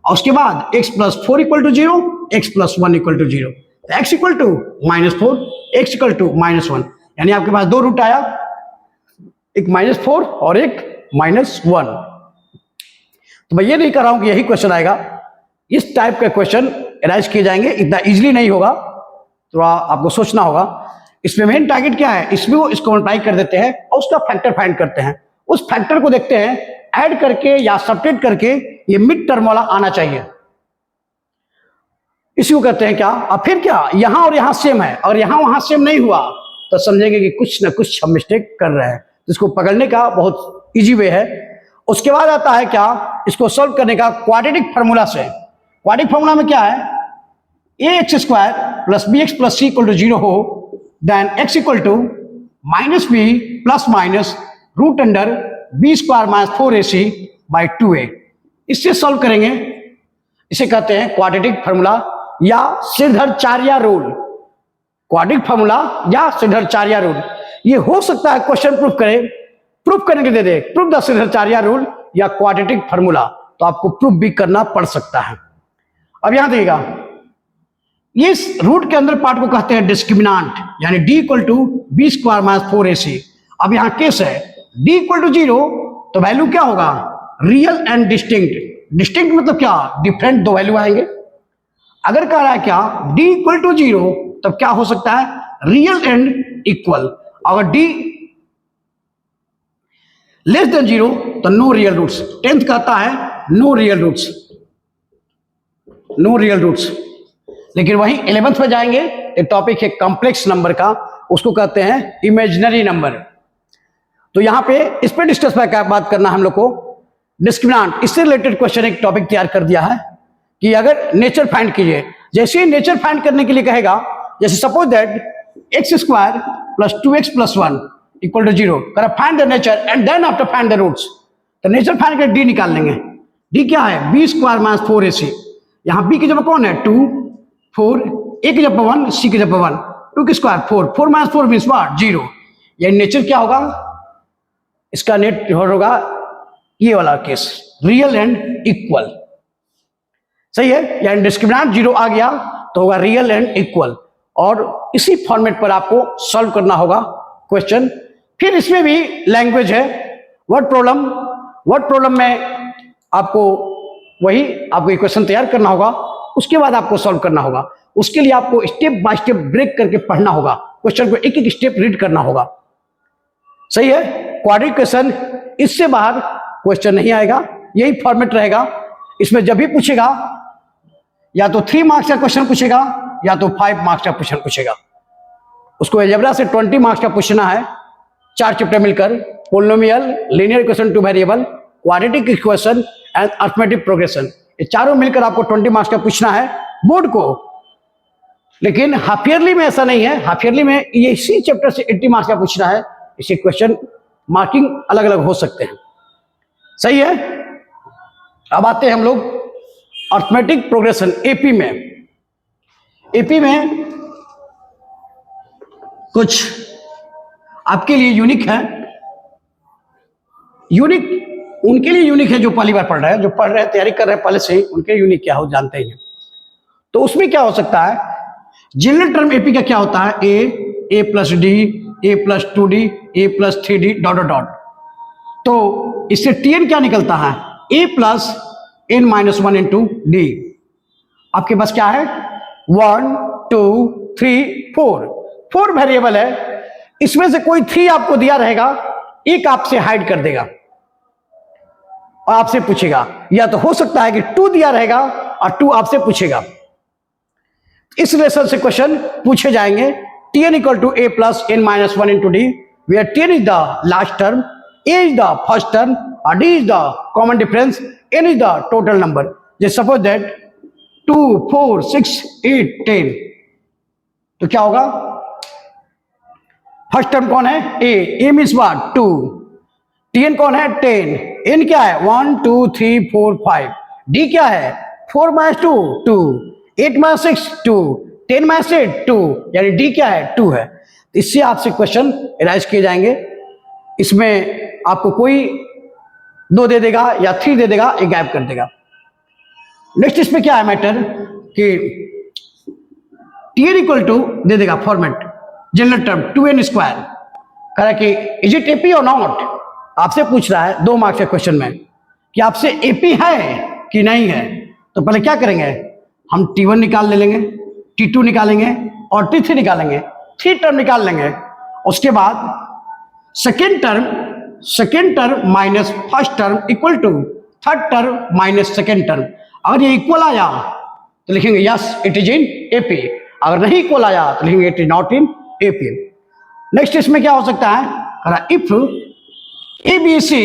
और उसके बाद x + 4 = 0, x + 1 = 0, x = -4, x = -1, यानी आपके पास 2 रूट आया, एक -4 और एक -1। तो मैं ये नहीं कर रहा हूं कि यही क्वेश्चन आएगा, इस टाइप के क्वेश्चन अराइज किए जाएंगे, इतना इजीली नहीं होगा, तो आपको सोचना होगा। इसमें मेन टारगेट क्या है, इसमें वो इसको मल्टीप्लाई कर देते हैं और उसका फैक्टर फाइंड करते हैं, उस फैक्टर को देखते हैं, ऐड करके या सब्ट्रैक्ट करके ये मिड टर्म वाला आना चाहिए, इसी को कहते हैं क्या। अब फिर क्या, यहां और यहां सेम है और यहां वहां सेम नहीं हुआ, तो समझेंगे कि कुछ ना कुछ हम मिस्टेक कर रहे हैं। इसको पकड़ने का बहुत इजी वे है। उसके बाद आता है क्या, इसको सॉल्व करने का क्वाड्रेटिक फार्मूला से। क्वाड्रेटिक फार्मूला में क्या है, ax² + bx + c = 0 हो, then x = -b ± √b² - 4ac/ 2a। इससे सॉल्व करेंगे, इसे कहते हैं क्वाड्रेटिक फार्मूला या श्रीधराचार्य रूल। क्वाड्रेटिक फार्मूला या श्रीधराचार्य रूल, ये हो सकता है क्वेश्चन प्रूफ करे, प्रूफ करने के दे दे, प्रूफ द श्रीधराचार्य रूल या क्वाड्रेटिक फार्मूला, तो आपको प्रूफ भी करना पड़ सकता है। अब यहां देखिएगा, इस रूट के अंदर पार्ट को कहते हैं डिस्क्रिमिनांट, यानी d equal to b square minus 4ac। अब यहां केस है d इक्वल टू 0, तो वैल्यू क्या होगा, रियल एंड डिस्टिंक्ट। डिस्टिंक्ट मतलब क्या, डिफरेंट दो वैल्यू आएंगे। अगर कह रहा है क्या d इक्वल टू 0, तब क्या हो सकता है, रियल एंड इक्वल। अगर d लेस देन 0 तो नो रियल रूट्स। 10th कहता है no real roots, no real roots. लेकिन वहीं 11th में जाएंगे, एक टॉपिक है कॉम्प्लेक्स नंबर का, उसको कहते हैं इमेजिनरी नंबर। तो यहां पे इस पे डिस्कस क्या बात करना है हम लोग को, डिस्क्रिमिनांट। इससे रिलेटेड क्वेश्चन एक टॉपिक तैयार कर दिया है कि अगर नेचर फाइंड कीजिए, जैसे ही नेचर फाइंड करने के लिए कहेगा, जैसे suppose that x square plus 2x plus 1 equal to 0, कर find the nature and then after find the roots. तो नेचर फाइंड कर डी निकाल लेंगे। डी क्या है, बी स्क्वायर माइनस 4ac। यहां बी की जगह कौन है, 2, 4, ए की जगह 1, सी की जगह 1, 2 की स्क्वायर 4, 4 माइनस 4 मीन्स व्हाट, 0। यानी नेचर क्या होगा, इसका नेट होगा ये वाला केस, रियल एंड इक्वल। सही है, यानी डिस्क्रिमिनेंट 0 आ गया तो होगा रियल एंड इक्वल। और इसी फॉर्मेट पर आपको सॉल्व करना होगा क्वेश्चन। फिर इसमें भी लैंग्वेज है, वर्ड प्रॉब्लम। वर्ड प्रॉब्लम में आपको वही आपको इक्वेशन तैयार करना होगा, उसके बाद आपको सॉल्व करना होगा। उसके लिए आपको स्टेप बाय स्टेप ब्रेक करके पढ़ना होगा, क्वेश्चन को एक एक स्टेप रीड करना होगा। सही है, क्वाड्रेटिक क्वेश्चन, इससे बाहर क्वेश्चन नहीं आएगा, यही फॉर्मेट रहेगा। इसमें जब भी पूछेगा या तो 3 मार्क्स का क्वेश्चन पूछेगा या तो 5 मार्क्स का क्वेश्चन पूछेगा। उसको अलजेब्रा से 20 मार्क्स का पूछना है, 4 चैप्टर मिलकर, polynomial, linear equation two variable, quadratic equation and arithmetic progression. ये चारों मिलकर आपको 20 मार्क्स का पूछना है बोर्ड को। लेकिन हाफ ईयरली में ऐसा नहीं है, हाफ ईयरली में ये इसी चैप्टर से 80 मार्क्स का पूछना है। इसी क्वेश्चन मार्किंग अलग अलग हो सकते हैं। सही है, अब आते हैं हम लोग अरिथमेटिक प्रोग्रेशन एपी में। एपी में कुछ आपके लिए यूनिक है, यूनिक उनके लिए यूनिक है जो पहली बार पढ़ रहे हैं, जो पढ़ रहे हैं तैयारी कर रहे हैं पहले से ही, उनके यूनिक क्या हो जानते ही हैं। तो उसमें क्या हो सकता है, जनरल टर्म एपी का क्या होता है, a plus d, a plus 2d, a plus 3d dot dot dot. तो इससे टीएन क्या निकलता है, a plus n minus 1 into d. आपके पास क्या है, 1 2 3 4 वेरिएबल है, इसमें से कोई 3 आपको दिया रहेगा, एक आपसे हाइड कर देगा और आपसे पूछेगा। या तो हो सकता है कि 2 दिया रहेगा और 2 आपसे पूछेगा। इस रिलेशन से क्वेश्चन पूछे जाएंगे। tn equal to a plus n minus 1 into D, where tn is the last term, a is the first term, or d is the common difference, n is the total number. Just suppose that 2 4 6 8 10, तो क्या होगा, first term कौन है, a means what 2, tn कौन है 10, n क्या है 1 2 3 4 5, d क्या है 4 माइनस 2 2, 8 माइनस 6 2, 10 माइनस 8 2, यानी d क्या है 2 है। इससे आपसे क्वेश्चन एराइज किए जाएंगे। इसमें आपको कोई 2 दे देगा या 3 दे देगा, एक गायब कर देगा। नेक्स्ट इसमें क्या है मैटर कि टीएन इक्वल टू दे देगा format, general term 2n square, कह रहा है कि इज इट एपी और नॉट। आपसे पूछ रहा है 2 मार्क्स के क्वेश्चन में कि आपसे एपी है कि नहीं है। तो पहले क्या करेंगे, हम T1 निकाल ले लेंगे, T2 निकालेंगे और T3 निकालेंगे, 3 टर्म निकाल लेंगे। उसके बाद second term minus first term equal to third term minus second term. अगर ये इक्वल आया तो लिखेंगे yes it is in AP, अगर नहीं इक्वल आया तो लिखेंगे it is not in AP. Next इसमें क्या हो सकता है, if a b c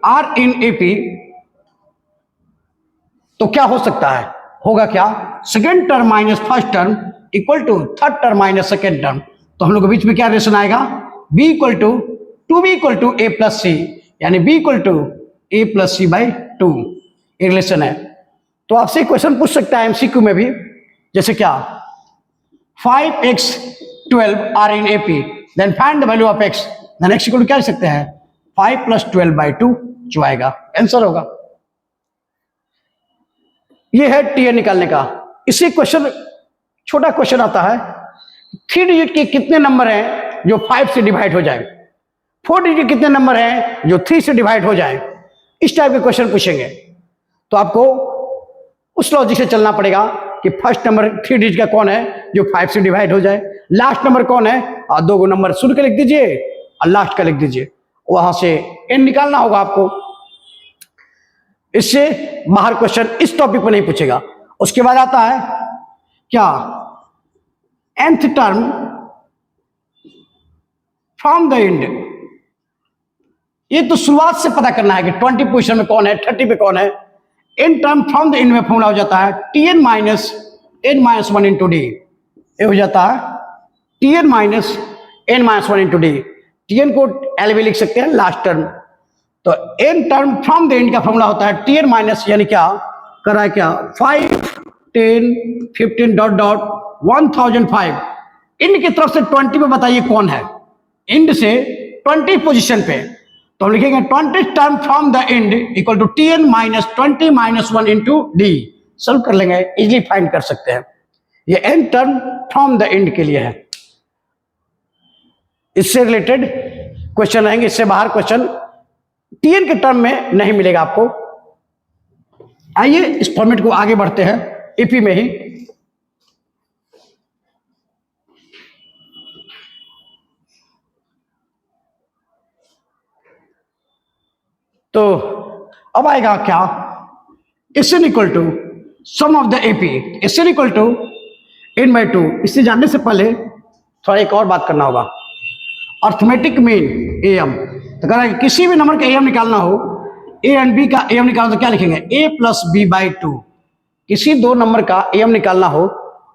are in AP, तो क्या हो सकता है, होगा क्या, second term minus first term equal to third term minus second term. तो हम लोग के बीच में क्या रिलेशन आएगा, b equal to 2b equal to a plus c, यानी b equal to a plus c by 2 ये रिलेशन है। तो आपसे क्वेश्चन पूछ सकता है एमसीक्यू में भी, जैसे क्या 5x 12 are in AP, then find the value of x, then x equal to क्या लिख सकते हैं 5 प्लस 12 बाई 2 जो आएगा आंसर होगा। ये है टीएन निकालने का। इसी क्वेश्चन, छोटा क्वेश्चन आता है, 3 डिजिट के कितने नंबर हैं जो 5 से डिवाइड हो जाए, 4 डिजिट कितने नंबर हैं जो 3 से डिवाइड हो जाए, इस टाइप के क्वेश्चन पूछेंगे। तो आपको उस लॉजिक से चलना पड़ेगा कि फर्स्ट नंबर 3 डिजिट का कौन है जो 5 से डिवाइड हो जाए, लास्ट नंबर कौन है, और 2 नंबर शुरू का लिख दीजिए और लास्ट का लिख दीजिए, वहां से एन निकालना होगा आपको। इससे बाहर क्वेश्चन इस टॉपिक पर नहीं पूछेगा। उसके बाद आता है क्या, nth term from the and. ये तो शुरुआत से पता करना है कि 20 पोजीशन में कौन है, 30 पे कौन है। n term from the and में फॉर्मूला हो जाता है tn minus n minus 1 into D. ये हो जाता है tn minus n minus 1 into D. tn को एल भी लिख सकते हैं लास्ट टर्म। तो n term from the and का फॉर्मूला होता है tn माइनस, यानी क्या कर रहा है, क्या 5 10 15 डॉट डॉट 1005। एंड की तरफ से 20 पे बताइए कौन है, एंड से 20 पोजीशन पे। तो हम लिखेंगे 20 term from the end equal to tn minus 20 minus 1 into D. Solve कर लेंगे, इजिली फाइंड कर सकते हैं। ये n term from the end के लिए है। इससे रिलेटेड क्वेश्चन रहेंगे, इससे बाहर क्वेश्चन tn के टर्म में नहीं मिलेगा आपको। आइए इस फॉर्मेट को आगे बढ़ते हैं एपी में ही। तो अब आएगा क्या, SN equal to sum of the AP, SN equal to n/2। इससे जानने से पहले थोड़ा एक और बात करना होगा, अर्थमेटिक मीन AM। तो कह रहा है कि किसी भी नंबर का AM निकालना हो, A एंड B का AM निकालना, तो क्या लिखेंगे, A प्लस B/2। किसी 2 नंबर का AM निकालना हो,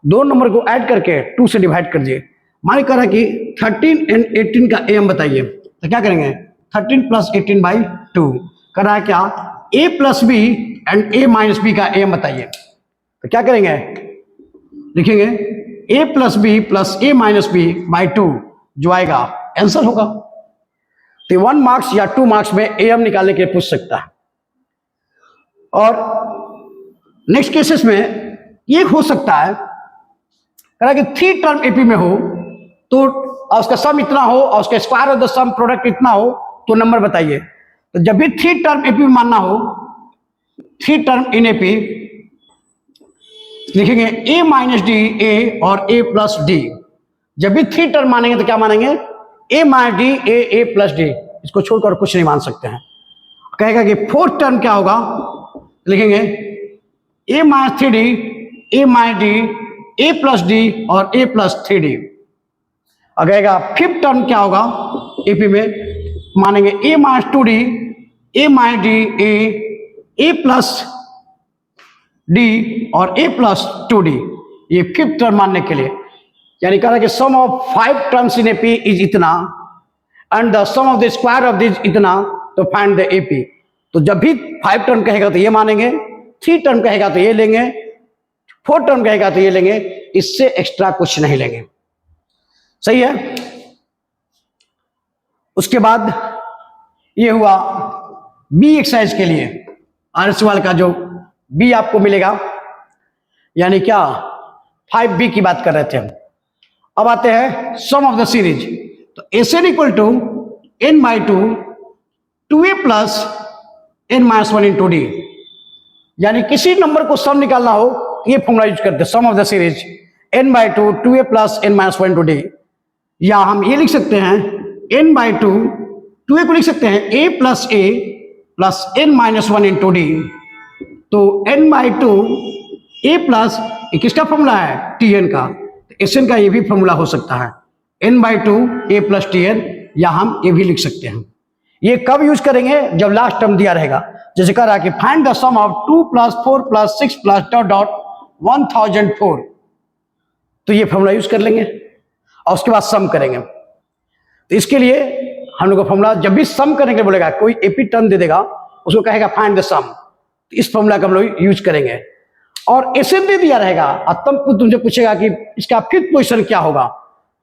2 नंबर को ऐड करके 2 से डिवाइड कर दिए। मान कह रहा है कि 13 एंड 18 का AM बताइए, तो क्या करेंगे, 13 प्लस 18/2। कर रहा है क्या, A plus B and A minus B का AM बताइए, तो क्या करेंगे, लिखेंगे A plus B plus A minus B/2 जो आएगा आंसर होगा। तो 1 मार्क्स या 2 मार्क्स में AM निकालने के लिए पूछ सकता है। और नेक्स्ट केसेस में ये हो सकता है, कह रहा है कि 3 टर्म एपी में हो तो उसका सम इतना हो और उसका square of the sum product इतना हो, तो नंबर बताइए। तो जब भी 3 टर्म एपी में मानना हो, 3 टर्म इन एपी, लिखेंगे A माइनस डी A और A प्लस डी। जब भी 3 टर्म मानेंगे तो क्या मानेंगे, A minus D A plus D. इसको छोड़कर कुछ नहीं मान सकते हैं। कहेगा कि 4th टर्म क्या होगा, लिखेंगे A minus 3D A minus D A plus D और A प्लस 3D। और कहेगा 5th टर्म क्या होगा एपी में, मानेंगे A minus 2D A minus D A plus D और A प्लस 2D। ये 5th टर्म मानने के लिए, यानी कह रहा है कि sum of 5 terms in AP is इतना and the sum of the square of this इतना, तो फाइंड द एपी। तो जब भी 5 टर्म कहेगा तो ये मानेंगे, 3 टर्म कहेगा तो ये लेंगे, 4 टर्म कहेगा तो ये लेंगे, इससे एक्स्ट्रा कुछ नहीं लेंगे। सही है। उसके बाद ये हुआ बी एक्सरसाइज के लिए, आरएस वाल का जो बी आपको मिलेगा, यानी क्या 5B की बात कर रहे थे हम। अब आते हैं सम ऑफ द सीरीज। तो SN equal to n/2 2A plus n minus 1 into D. यानी किसी नंबर को सम निकालना हो, ये फॉर्मूला यूज करते हैं, sum of the series n/2 2A plus n minus 1 into d. या हम ये लिख सकते हैं n/2 2A को लिख सकते हैं A plus n minus 1 into D. तो n/2 A प्लस, किसका फॉर्मूला है, Tn का। तो SN का ये भी फॉर्मूला हो सकता है, n/2 A प्लस Tn, या हम ये भी लिख सकते हैं। ये कब यूज करेंगे, जब लास्ट टर्म दिया रहेगा। जैसे कह रहा है कि find the sum of 2 plus 4 plus 6 plus dot dot 1004। तो ये फॉर्मूला यूज कर लेंगे और उसके बाद सम करेंगे। तो इसके लिए हम लोग का फॉर्मूला, जब भी सम करने के बोलेगा, कोई एपी टर्म दे देगा, उसको कहेगा फाइंड द सम, इस फॉर्मूला का हम लोग यूज करेंगे। और SN दे दिया रहेगा और तब तुमसे पूछेगा कि इसका 5th पोजीशन क्या होगा,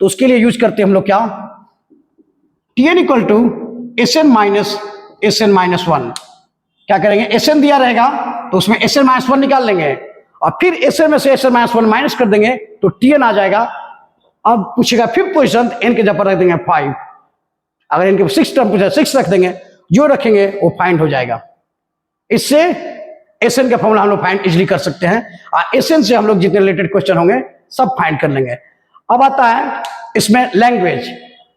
तो उसके लिए यूज करते हैं हम लोग क्या, Tn equal to SN minus 1। क्या करेंगे, SN दिया रहेगा तो उसमें SN-1 निकाल लेंगे और फिर SN में से SN-1 माइनस कर देंगे तो TN आ जाएगा। अब पूछेगा 5th पोजीशन, n के जगह पर रख देंगे 5। अगर इनके 6 टर्म पूछा 6 रख देंगे, जो रखेंगे वो फाइंड हो जाएगा। इससे SN का फॉर्मूला हम लोग फाइंड इजीली कर सकते हैं और SN से हम लोग जितने रिलेटेड क्वेश्चन होंगे सब फाइंड कर लेंगे। अब आता है इसमें लैंग्वेज।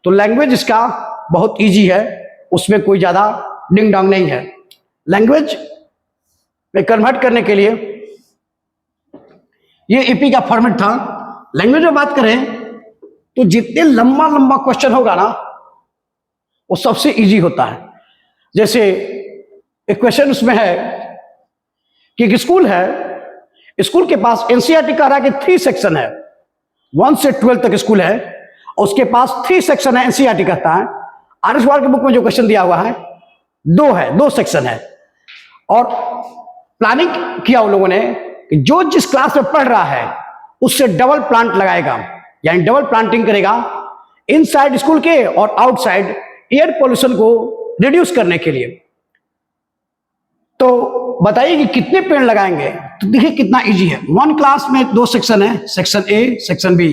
तो लैंग्वेज इसका बहुत इजी है, उसमें कोई ज्यादा डिंग डोंग नहीं है। लैंग्वेज में कन्वर्ट करने के लिए ये एपी का फॉर्मेट था। लैंग्वेज में बात करें तो जितने लंबा लंबा क्वेश्चन होगा ना वो सबसे इजी होता है। जैसे एक क्वेश्चन उसमें है कि एक स्कूल है, स्कूल के पास एनसीईआरटी कह रहा है कि 3 सेक्शन है, 1 से 12 तक स्कूल है और उसके पास 3 सेक्शन है। एनसीईआरटी कहता है आर एस वार के बुक में जो क्वेश्चन दिया हुआ है 2 सेक्शन है और प्लानिंग किया उन लोगों ने कि जो जिस क्लास में पढ़ रहा है उससे डबल प्लांट लगाएगा, यानी डबल प्लांटिंग करेगा इनसाइड स्कूल के और आउटसाइड एयर पोल्यूशन को रिड्यूस करने के लिए। तो बताइए कि कितने पेड़ लगाएंगे। तो देखिए कितना इजी है। 1 क्लास में 2 सेक्शन है, सेक्शन ए सेक्शन बी,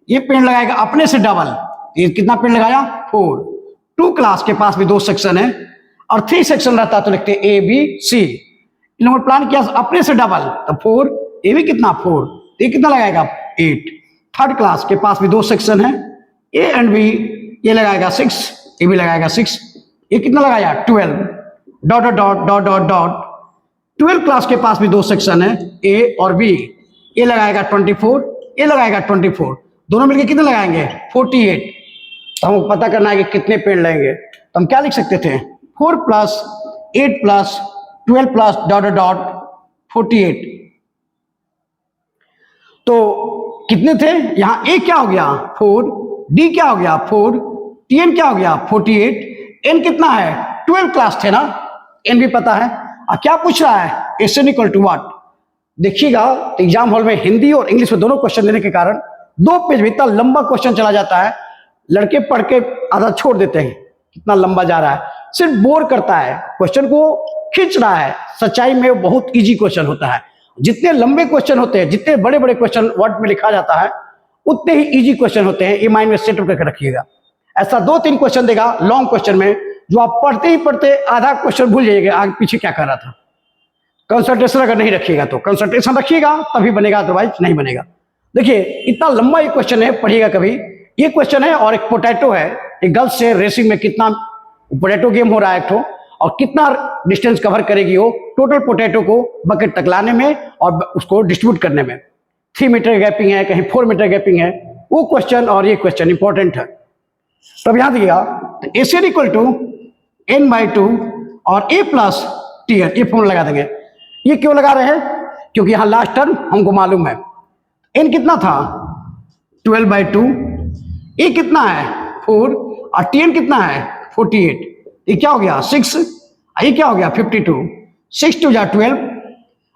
ये पेड़ लगाएगा अपने से डबल, ये कितना पेड़ लगाया 4। 2 क्लास के पास भी 2 सेक्शन है और 3 सेक्शन रहता तो लिखते ए बी सी, इन लोगों ने प्लान किया अपने से डबल, तो 4, ये भी कितना 4, ये कितना लगाएगा 8। 3rd क्लास के पास भी 2 सेक्शन है, ए एंड बी, ये लगाएगा 6, ये भी लगाएगा 6, ये कितना लगाया 12, dot dot dot dot dot dot. 12 class के पास भी 2 सेक्शन है, ए और बी, ये लगाएगा 24, ये लगाएगा 24, दोनों मिलकर कितने लगाएंगे 48। तो हमको पता करना है कि कितने पेड़ लगेंगे, तो हम क्या लिख सकते थे 4 + 8 + 12 + डॉट डॉट डॉट 48। तो कितने थे यहाँ, ए क्या हो गया 4, डी क्या हो गया 4, टीएन क्या हो गया 48, एन कितना है 12 क्लास थे ना, एन भी पता है। और क्या पूछ रहा है SN = व्हाट। देखिएगा एग्जाम हॉल में हिंदी और इंग्लिश में दोनों क्वेश्चन देने के कारण 2 पेज में इतना लंबा क्वेश्चन चला जाता है, लड़के पढ़ के आधा छोड़ देते हैं, कितना लंबा जा रहा है, सिर्फ बोर करता है, क्वेश्चन को खींच रहा है। सच्चाई में बहुत इजी क्वेश्चन होता है। जितने लंबे क्वेश्चन होते हैं, जितने बड़े बड़े क्वेश्चन वर्ड में लिखा जाता है, उतने ही इजी क्वेश्चन होते हैं। ये माइंड में सेट करके रखिएगा। ऐसा 2-3 क्वेश्चन देगा लॉन्ग क्वेश्चन में, जो आप पढ़ते ही पढ़ते आधा क्वेश्चन भूल जाइएगा आगे पीछे क्या कर रहा था। कंसंट्रेशन अगर नहीं रखिएगा तो, कंसंट्रेशन रखिएगा तभी बनेगा, अदरवाइज नहीं बनेगा। देखिए इतना लंबा ये क्वेश्चन है, पढ़िएगा कभी। ये क्वेश्चन है और एक पोटैटो है, एक गर्ल्स से रेसिंग में कितना पोटैटो गेम हो रहा है एक ठो, और कितना डिस्टेंस कवर करेगी वो टोटल पोटैटो को बकेट तक लाने में और उसको डिस्ट्रीब्यूट करने में। 3 मीटर गैपिंग है, कहीं 4 मीटर गैपिंग है, वो क्वेश्चन और ये क्वेश्चन इंपॉर्टेंट है। तब यहां दिखेगा SN = n/2 और a + TN, ये फॉर्मूला लगा देंगे। ये क्यों लगा रहे हैं, क्योंकि यहां लास्ट टर्म हमको मालूम है। n कितना था 12/2, a कितना है 4 और TN कितना है 48, ये क्या हो गया 6, ये क्या हो गया 52, 6 × 2 = 12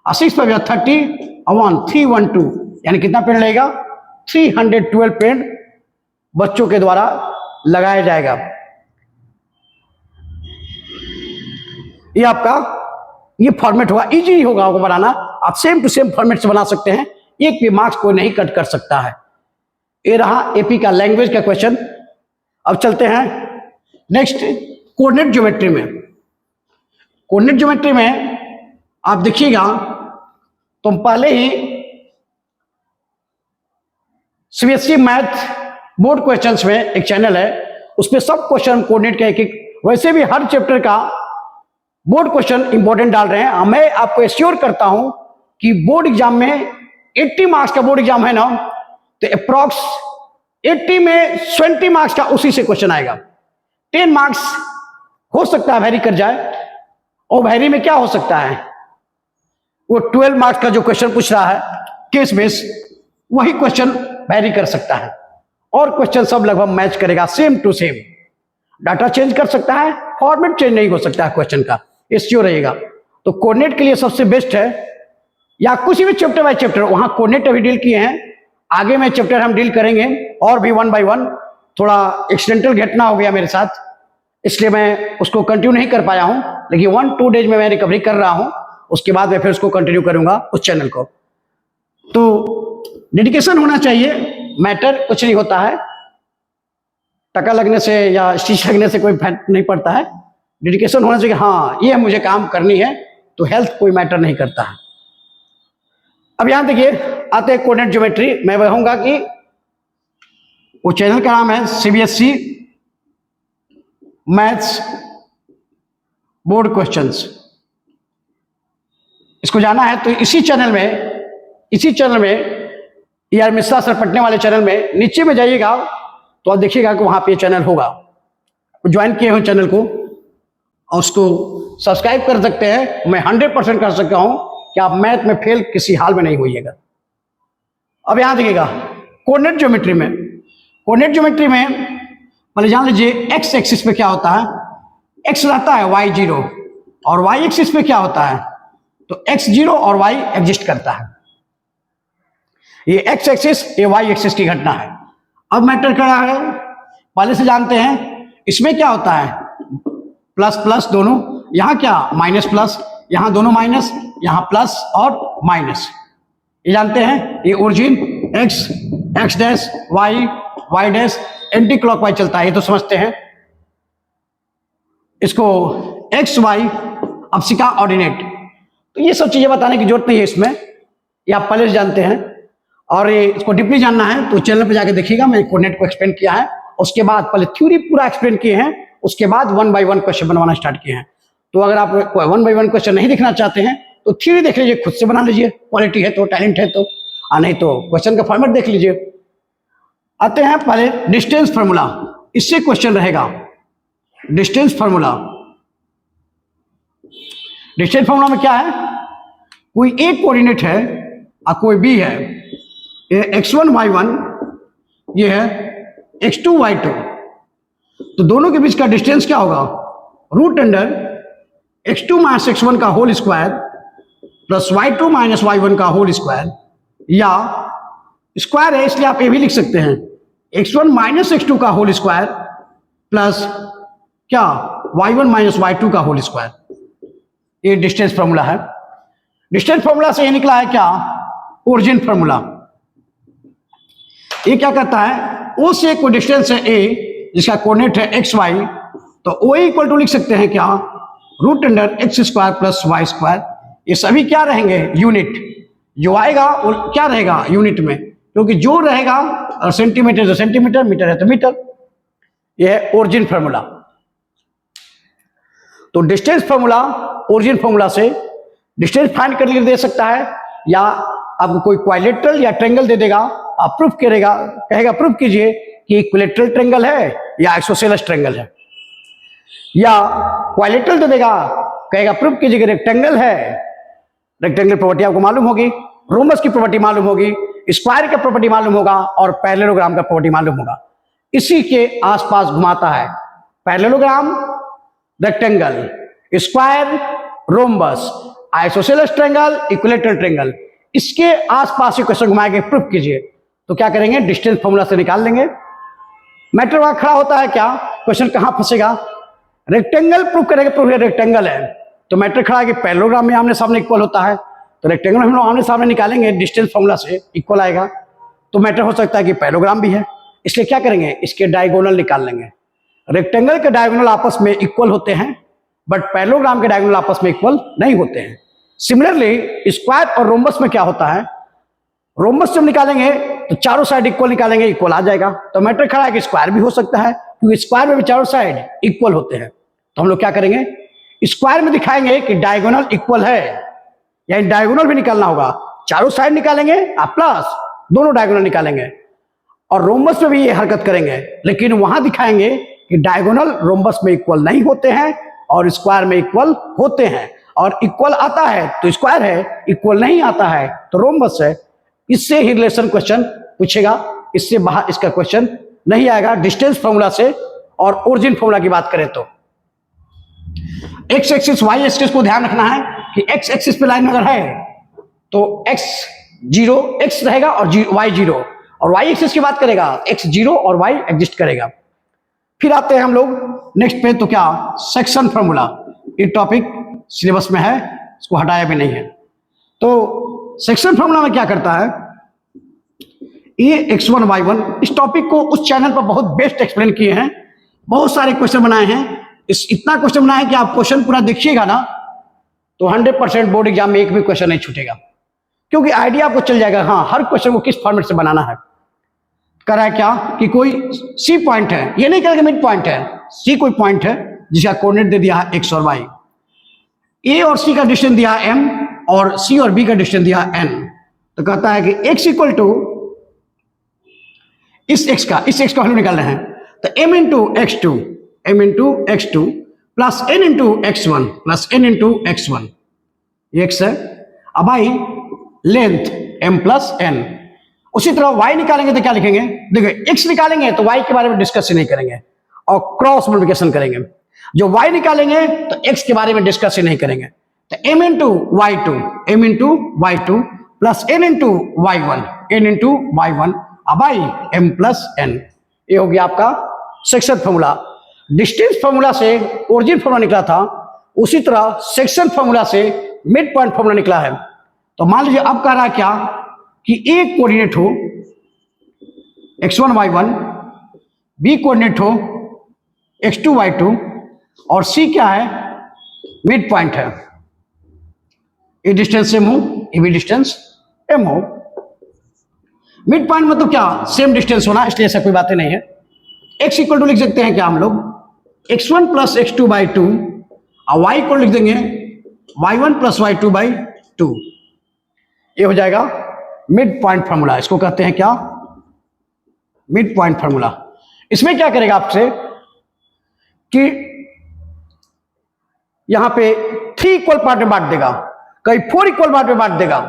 और 6 × 5 = 30 और 1 312, यानी कितना पेड़ लगेगा 312 पेड़ बच्चों के द्वारा लगाया जाएगा। ये आपका ये फॉर्मेट होगा, इजी होगा आपको बनाना। आप सेम टू सेम फॉर्मेट से बना सकते हैं, एक भी मार्क्स कोई नहीं कट कर सकता है। ये रहा एपी का लैंग्वेज का क्वेश्चन। अब चलते हैं नेक्स्ट कोऑर्डिनेट ज्योमेट्री में। कोऑर्डिनेट ज्योमेट्री में आप देखिएगा तुम पहले ही सीबीएसई मैथ बोर्ड क्वेश्चंस में एक चैनल है, उसमें सब क्वेश्चन कोऑर्डिनेट का एक, वैसे भी हर चैप्टर का बोर्ड क्वेश्चन इंपॉर्टेंट डाल रहे हैं। मैं आपको एश्योर करता हूं कि बोर्ड एग्जाम में 80 मार्क्स का बोर्ड एग्जाम है ना, तो अप्रॉक्स 80 में 20 मार्क्स का उसी से क्वेश्चन आएगा। 10 मार्क्स हो सकता है वैरी कर जाए, और वैरी में क्या हो सकता है, वो 12 मार्क्स का जो क्वेश्चन पूछ रहा है केस बेस, वही क्वेश्चन वैरी कर सकता है, और क्वेश्चन सब लगभग मैच करेगा same to same. Data change कर सकता है, फॉर्मेट चेंज नहीं हो सकता है क्वेश्चन का, एश्योर रहेगा। तो कोऑर्डिनेट के लिए सबसे बेस्ट है, या कुछ भी चैप्टर बाय चैप्टर, वहां कोऑर्डिनेट अभी डील किए हैं, आगे में चैप्टर हम डील करेंगे और भी 1 by 1। थोड़ा एक्सीडेंटल घटना हो गया मेरे साथ, इसलिए मैं उसको कंटिन्यू नहीं कर पाया हूं, लेकिन 1-2 डेज में मैं रिकवरी कर रहा हूं। उसके बाद मैं फिर उसको कंटिन्यू करूंगा उस चैनल को। तो डेडिकेशन होना चाहिए, मैटर कुछ नहीं होता है, टका लगने से या स्टिच लगने से कोई फर्क नहीं पड़ता है। डेडिकेशन होना चाहिए, हाँ ये मुझे काम करनी है, तो हेल्थ कोई मैटर नहीं करता है। अब यहां देखिए आते हैं कोऑर्डिनेट ज्योमेट्री। मैं कहूंगा कि वो चैनल का नाम है सीबीएसई मैथ्स बोर्ड क्वेश्चंस। इसको जाना है तो इसी चैनल में यार मिश्रा सर पढ़ने वाले चैनल में नीचे में जाइएगा तो आप देखिएगा कि वहां पे चैनल होगा। ज्वाइन किए हो चैनल को और उसको सब्सक्राइब कर सकते हैं। मैं 100% कर सकता हूं कि आप मैथ में फेल किसी हाल में नहीं होइएगा। अब यहां देखिएगा कोऑर्डिनेट ज्योमेट्री में पहले जान लीजिए एक्स एक्सिस पे क्या होता है, एक्स रहता है y0 और y एक्सिस पे क्या होता है, तो x0 और y एग्जिस्ट करता है। ये x एक्सिस ये y एक्सिस की घटना है। अब मैटर क्या है पहले से जानते हैं, इसमें क्या होता है प्लस प्लस दोनों, यहां क्या माइनस प्लस, यहां दोनों माइनस, यहां प्लस और माइनस, ये जानते हैं। ये origin x dash y dash anti clockwise चलता है, ये तो समझते हैं। इसको x y अब सीखा ऑर्डिनेट, तो ये सब चीजें बताने की जरूरत नहीं है इसमें, ये आप पहले से जानते हैं। और ये इसको डीपली जानना है तो चैनल पे जाके देखिएगा, मैंने कोऑर्डिनेट को एक्सप्लेन किया है। उसके बाद पहले थ्योरी पूरा एक्सप्लेन किए हैं, उसके बाद 1 बाय 1 क्वेश्चन बनवाना स्टार्ट किए हैं। तो अगर आप 1 बाय 1 क्वेश्चन नहीं देखना चाहते हैं तो थ्योरी देख लीजिए, खुद से बना लीजिए, क्वालिटी है तो, टैलेंट है तो, नहीं तो क्वेश्चन का फॉर्मेट देख लीजिए। आते हैं पहले डिस्टेंस फार्मूला, इससे क्वेश्चन रहेगा। डिस्टेंस फार्मूला में क्या है, कोई एक कोऑर्डिनेट है और कोई बी है, ये x1 y1 ये है x2 y2, तो दोनों के बीच का डिस्टेंस क्या होगा, root under x2 minus x1 का whole square plus y2 minus y1 का होल स्क्वायर, या स्क्वायर है इसलिए आप ये भी लिख सकते हैं x1 माइनस x2 का होल स्क्वायर प्लस क्या y1 माइनस y2 का होल स्क्वायर। ये डिस्टेंस फार्मूला है। डिस्टेंस फार्मूला से ये निकला है क्या, ओरिजिन फार्मूला। ये क्या करता है, ओ से कोई डिस्टेंस है a जिसका कोऑर्डिनेट है एक्स वाई, तो ओ इक्वल टू लिख सकते हैं क्या, root under x square plus y square. ये सभी क्या रहेंगे, यूनिट, जो आएगा वो क्या रहेगा यूनिट में, क्योंकि जो रहेगा और सेंटीमीटर तो सेंटीमीटर, मीटर है तो मीटर। यह है ओरिजिन फार्मूला। तो डिस्टेंस फार्मूला ओरिजिन फार्मूला से डिस्टेंस फाइंड करके दे सकता है, या आपको कोई क्वाड्रिलेटरल या ट्रायंगल दे देगा, आप प्रूफ करेगा, कहेगा प्रूफ कीजिए कि इक्विलैटरल ट्रायंगल है या आइसोसेलेस ट्रायंगल है, या क्वाड्रिलेटरल दे देगा, कहेगा प्रूफ कीजिए कि रेक्टेंगल है, रेक्टेंगल प्रॉपर्टी आपको मालूम होगी, रोमस की प्रॉपर्टी मालूम होगी, स्क्वायर का प्रॉपर्टी मालूम होगा और पैरेललोग्राम का प्रॉपर्टी मालूम होगा। इसी के आसपास घुमाता है, parallelogram, rectangle, square, rhombus, isosceles triangle, equilateral triangle, इसके आसपास ही क्वेश्चन घुमा के प्रूफ कीजिए। तो क्या करेंगे, डिस्टेंस फार्मूला से निकाल लेंगे। मैटर वहां खड़ा होता है क्या, क्वेश्चन कहां फंसेगा, रेक्टेंगल प्रूफ करेंगे, प्रूफ रेक्टेंगल है तो मैटर खड़ा है कि पैरेललोग्राम में आमने सामने इक्वल होता है, तो रेक्टेंगल में हम लोग आमने सामने निकालेंगे, डिस्टेंस फार्मूला से इक्वल आएगा। तो मैटर हो सकता है कि पैरेललोग्राम भी है, इसलिए क्या करेंगे, इसके डायगोनल निकाल लेंगे। रेक्टेंगल के डायगोनल आपस में इक्वल होते हैं, बट पैरेललोग्राम के डायगोनल आपस में इक्वल नहीं होते हैं। सिमिलरली स्क्वायर और रोम्बस में क्या होता है, रोम्बस जब निकालेंगे तो चारों साइड इक्वल निकालेंगे, इक्वल आ जाएगा। तो मैटर खड़ा है कि स्क्वायर भी हो सकता है, क्योंकि स्क्वायर में भी चारों साइड इक्वल होते हैं। तो हम लोग क्या करेंगे, स्क्वायर में दिखाएंगे कि डायगोनल इक्वल है, यानी डायगोनल भी निकालना होगा, चारों साइड निकालेंगे आप प्लस दोनों डायगोनल निकालेंगे। और रोम्बस में भी ये हरकत करेंगे, लेकिन वहां दिखाएंगे कि डायगोनल रोम्बस में इक्वल नहीं होते हैं और स्क्वायर में इक्वल होते हैं, और इक्वल आता है तो स्क्वायर है, इक्वल नहीं आता है तो रोम्बस है। इससे ही रिलेशन क्वेश्चन पूछेगा, इससे बाहर इसका क्वेश्चन नहीं आएगा। डिस्टेंस फार्मूला से और ओरिजिन फार्मूला की बात करें तो एक्स एक्सिस वाई एक्सिस को ध्यान रखना है कि एक्स एक्सिस पे लाइन अगर है तो एक्स जीरो एक्स रहेगा और वाई जीरो, और वाई एक्सिस की बात करेगा एक्स जीरो और वाई एग्जिस्ट करेगा। फिर आते हैं हम लोग नेक्स्ट पे, तो क्या सेक्शन फार्मूला, ये टॉपिक सिलेबस में है, इसको हटाया भी नहीं है। तो सेक्शन फॉर्मूला में क्या करता है, ये x1 y1, इस टॉपिक को उस चैनल पर बहुत बेस्ट एक्सप्लेन किए हैं, बहुत सारे क्वेश्चन बनाए हैं। इतना क्वेश्चन बनाए हैं कि आप क्वेश्चन पूरा देखिएगा ना तो 100% बोर्ड एग्जाम में एक भी क्वेश्चन नहीं छूटेगा, क्योंकि आइडिया आपको चल जाएगा हाँ हर क्वेश्चन को किस फॉर्मेट से बनाना है। करा है क्या कि कोई सी पॉइंट है, ये नहीं करेगा मिड पॉइंट है, सी कोई पॉइंट है जिसका कोऑर्डिनेट दे दिया है एक्स और वाई, ए और सी का डिस्टेंस दिया है एम और सी और बी का डिस्टेंस दिया है एन। तो कहता है कि एक्स इक्वल टू इस एक्स का वैल्यू निकालना है, तो m into x to plus n into x one plus n into x one, ये एक्स है। अब आई लेंथ m प्लस n। उसी तरह y निकालेंगे तो क्या लिखेंगे, देखिए x निकालेंगे तो y के बारे में डिस्कस नहीं करेंगे और क्रॉस मल्टीप्लिकेशन करेंगे। जो y निकालेंगे तो x के बारे में डिस्कस नहीं करेंगे, तो m into y two plus n into y one, अब आई m प्लस n। ये हो गया आपका सेक्शन फॉर्मूला। डिस्टेंस फॉर्मूला से ओरिजिन फॉर्मूला निकला था, उसी तरह सेक्शन फॉर्मूला से मिड पॉइंट फॉर्मूला निकला है। तो मान लीजिए अब कह रहा है क्या कि ए कोऑर्डिनेट हो x1 y1, बी कोऑर्डिनेट हो x2 y2 और सी क्या है मिड पॉइंट है। ये डिस्टेंस सेम हो, ये भी डिस्टेंस एम हो। मिड पॉइंट मतलब क्या, सेम डिस्टेंस होना, इसलिए ऐसा कोई बातें नहीं है। x इक्वल टू लिख सकते हैं क्या हम लोग x1 plus x2 by two और y इक्वल लिख देंगे y1 plus y2 by two. ये हो जाएगा मिड पॉइंट फॉर्मूला, इसको कहते हैं क्या मिड पॉइंट फॉर्मूला। इसमें क्या करेगा आपसे कि यहां पे 3 इक्वल पार्ट में बांट देगा, कहीं 4 इक्वल पार्ट में बांट देगा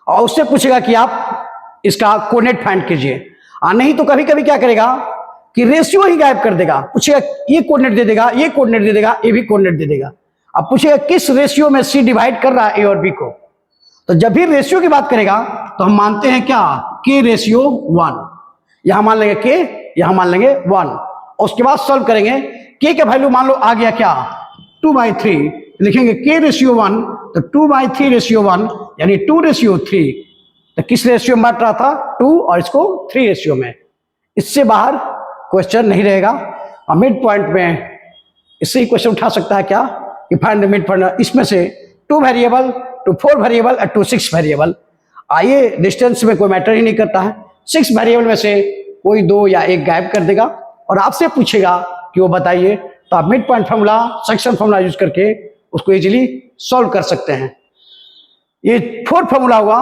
और उससे पूछेगा कि आप इसका कोऑर्डिनेट फाइंड कीजिए। नहीं तो कभी कभी क्या करेगा कि रेशियो ही गायब कर देगा, पूछेगा ये कोऑर्डिनेट दे देगा, ये कोऑर्डिनेट दे देगा, ये भी कोऑर्डिनेट दे देगा। अब पूछेगा किस रेशियो में सी डिवाइड कर रहा है ए और बी को, तो जब भी रेशियो की बात करेगा तो हम मानते हैं क्या के रेशियो 1, यहां मान लेंगे के, यहां मान लेंगे 1। उसके बाद सॉल्व करेंगे, के का वैल्यू मान लो आ गया क्या 2/3, लिखेंगे के रेशियो 1 तो 2/3 रेशियो 1 यानी 2 रेशियो 3। तो किस रेशियो में बांट रहा था 2 और इसको 3 रेशियो में। इससे बाहर क्वेश्चन नहीं रहेगा। और मिड पॉइंट में इससे ही क्वेश्चन उठा सकता है क्या कि फाइंड द मिड पॉइंट, इसमें से 2 वेरिएबल टू 4 वेरिएबल और टू 6 वेरिएबल। आइए डिस्टेंस में कोई मैटर ही नहीं करता है, 6 वेरिएबल में से कोई 2 या 1 गायब कर देगा और आपसे पूछेगा कि वो बताइए, तो आप mid point formula section formula use करके उसको इजीली सॉल्व कर सकते हैं। ये 4 फॉर्मूला हुआ,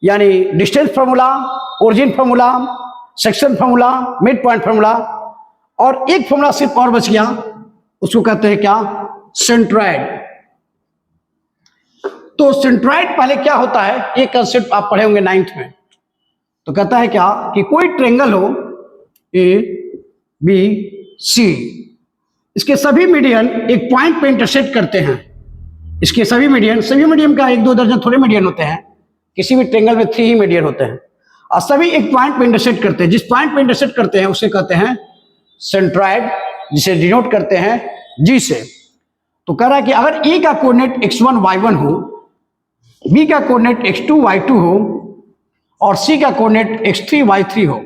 यानी distance formula, origin formula, section formula, mid point formula, और एक फॉर्मूला सिर्फ और बच गया, उसको कहते हैं क्या सेंट्रॉइड। तो सेंट्रॉइड पहले क्या होता है, ये कंसेप्ट आप पढ़े होंगे 9th में। तो कहता है क्या कि कोई ट्रायंगल हो ए बी सी, इसके सभी मीडियन एक पॉइंट पे इंटरसेक्ट करते हैं। इसके सभी मीडियन का 1-2 दर्जन थोड़े मीडियन होते हैं, किसी भी ट्रायंगल में 3 ही मीडियन होते हैं और सभी एक पॉइंट पे इंटरसेक्ट करते हैं। जिस पॉइंट पे इंटरसेक्ट करते हैं उसे कहते हैं सेंट्रॉइड, जिसे डिनोट करते हैं जी से। तो कह रहा है कि अगर ए का कोऑर्डिनेट x1 y1 हो, बी का कोऑर्डिनेट x2 y2 हो और सी का कोऑर्डिनेट x3 y3 हो,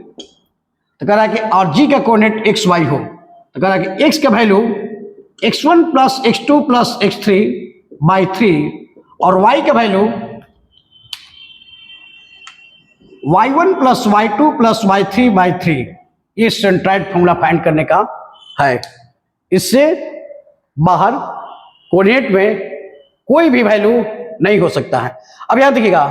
तो कह रहा है कि और जी का कोऑर्डिनेट xy हो, तो कह रहा है कि x का value x1 plus x2 plus x3 by 3 और y का value y1 plus y2 plus y3 by 3, ये सेंट्रॉइड फॉर्मूला फाइंड करने का है। इससे बाहर कोऑर्डिनेट में कोई भी वैल्यू नहीं हो सकता है। अब याद देखिएगा,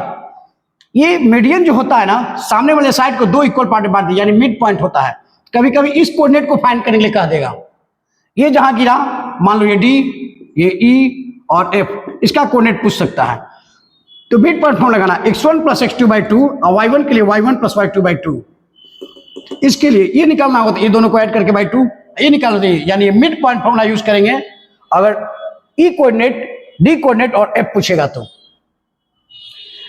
ये मीडियन जो होता है ना, सामने वाले साइड को 2 इक्वल पार्ट में बांट दिया, यानी मिड पॉइंट होता है। कभी कभी इस कोऑर्डिनेट को फाइंड करने के लिए कह देगा, ये जहां गिरा मान लो ये डी, ये ई और एफ, इसका कोऑर्डिनेट पूछ सकता है। तो मिड पॉइंट फॉर्म लगाना x1 प्लस x2 बाई 2 और y1 के लिए y1 प्लस y2 बाई 2। इसके लिए ये निकालना होगा, तो ये दोनों को ऐड करके बाई 2 ये निकाल देंगे, यानी मिड पॉइंट फॉर्मूला यूज करेंगे अगर ई कोऑर्डिनेट, डी कोऑर्डिनेट और एफ पूछेगा तो।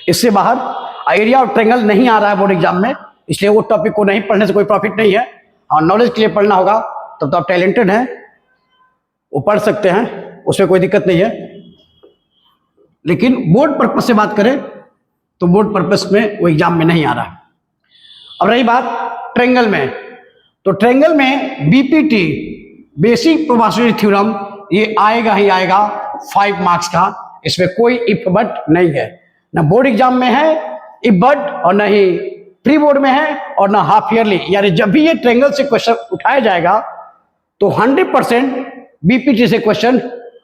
इससे बाहर एरिया ऑफ ट्रायंगल नहीं आ रहा है बोर्ड एग्जाम में, इसलिए वो टॉपिक को नहीं पढ़ने से कोई प्रॉफिट नहीं है। और नॉलेज के लिए पढ़ना होगा, तब तो आप टैलेंटेड हैं, वो पढ़ सकते हैं, उसमें कोई दिक्कत नहीं है। लेकिन बोर्ड पर्पस से बात करें तो बोर्ड पर्पस में वो एग्जाम में नहीं आ रहा है। अब रही बात ट्रायंगल में, तो ट्रायंगल में बीपीटी बेसिक प्रोबेबिलिटी थ्योरम ये आएगा ही आएगा 5 मार्क्स का, इसमें कोई इफ बट नहीं है, ना बोर्ड एग्जाम में है इफ बट और ना ही प्री बोर्ड में है और ना हाफ ईयरली। यानी जब भी ये ट्रायंगल से क्वेश्चन उठाया जाएगा तो 100% बीपीटी से क्वेश्चन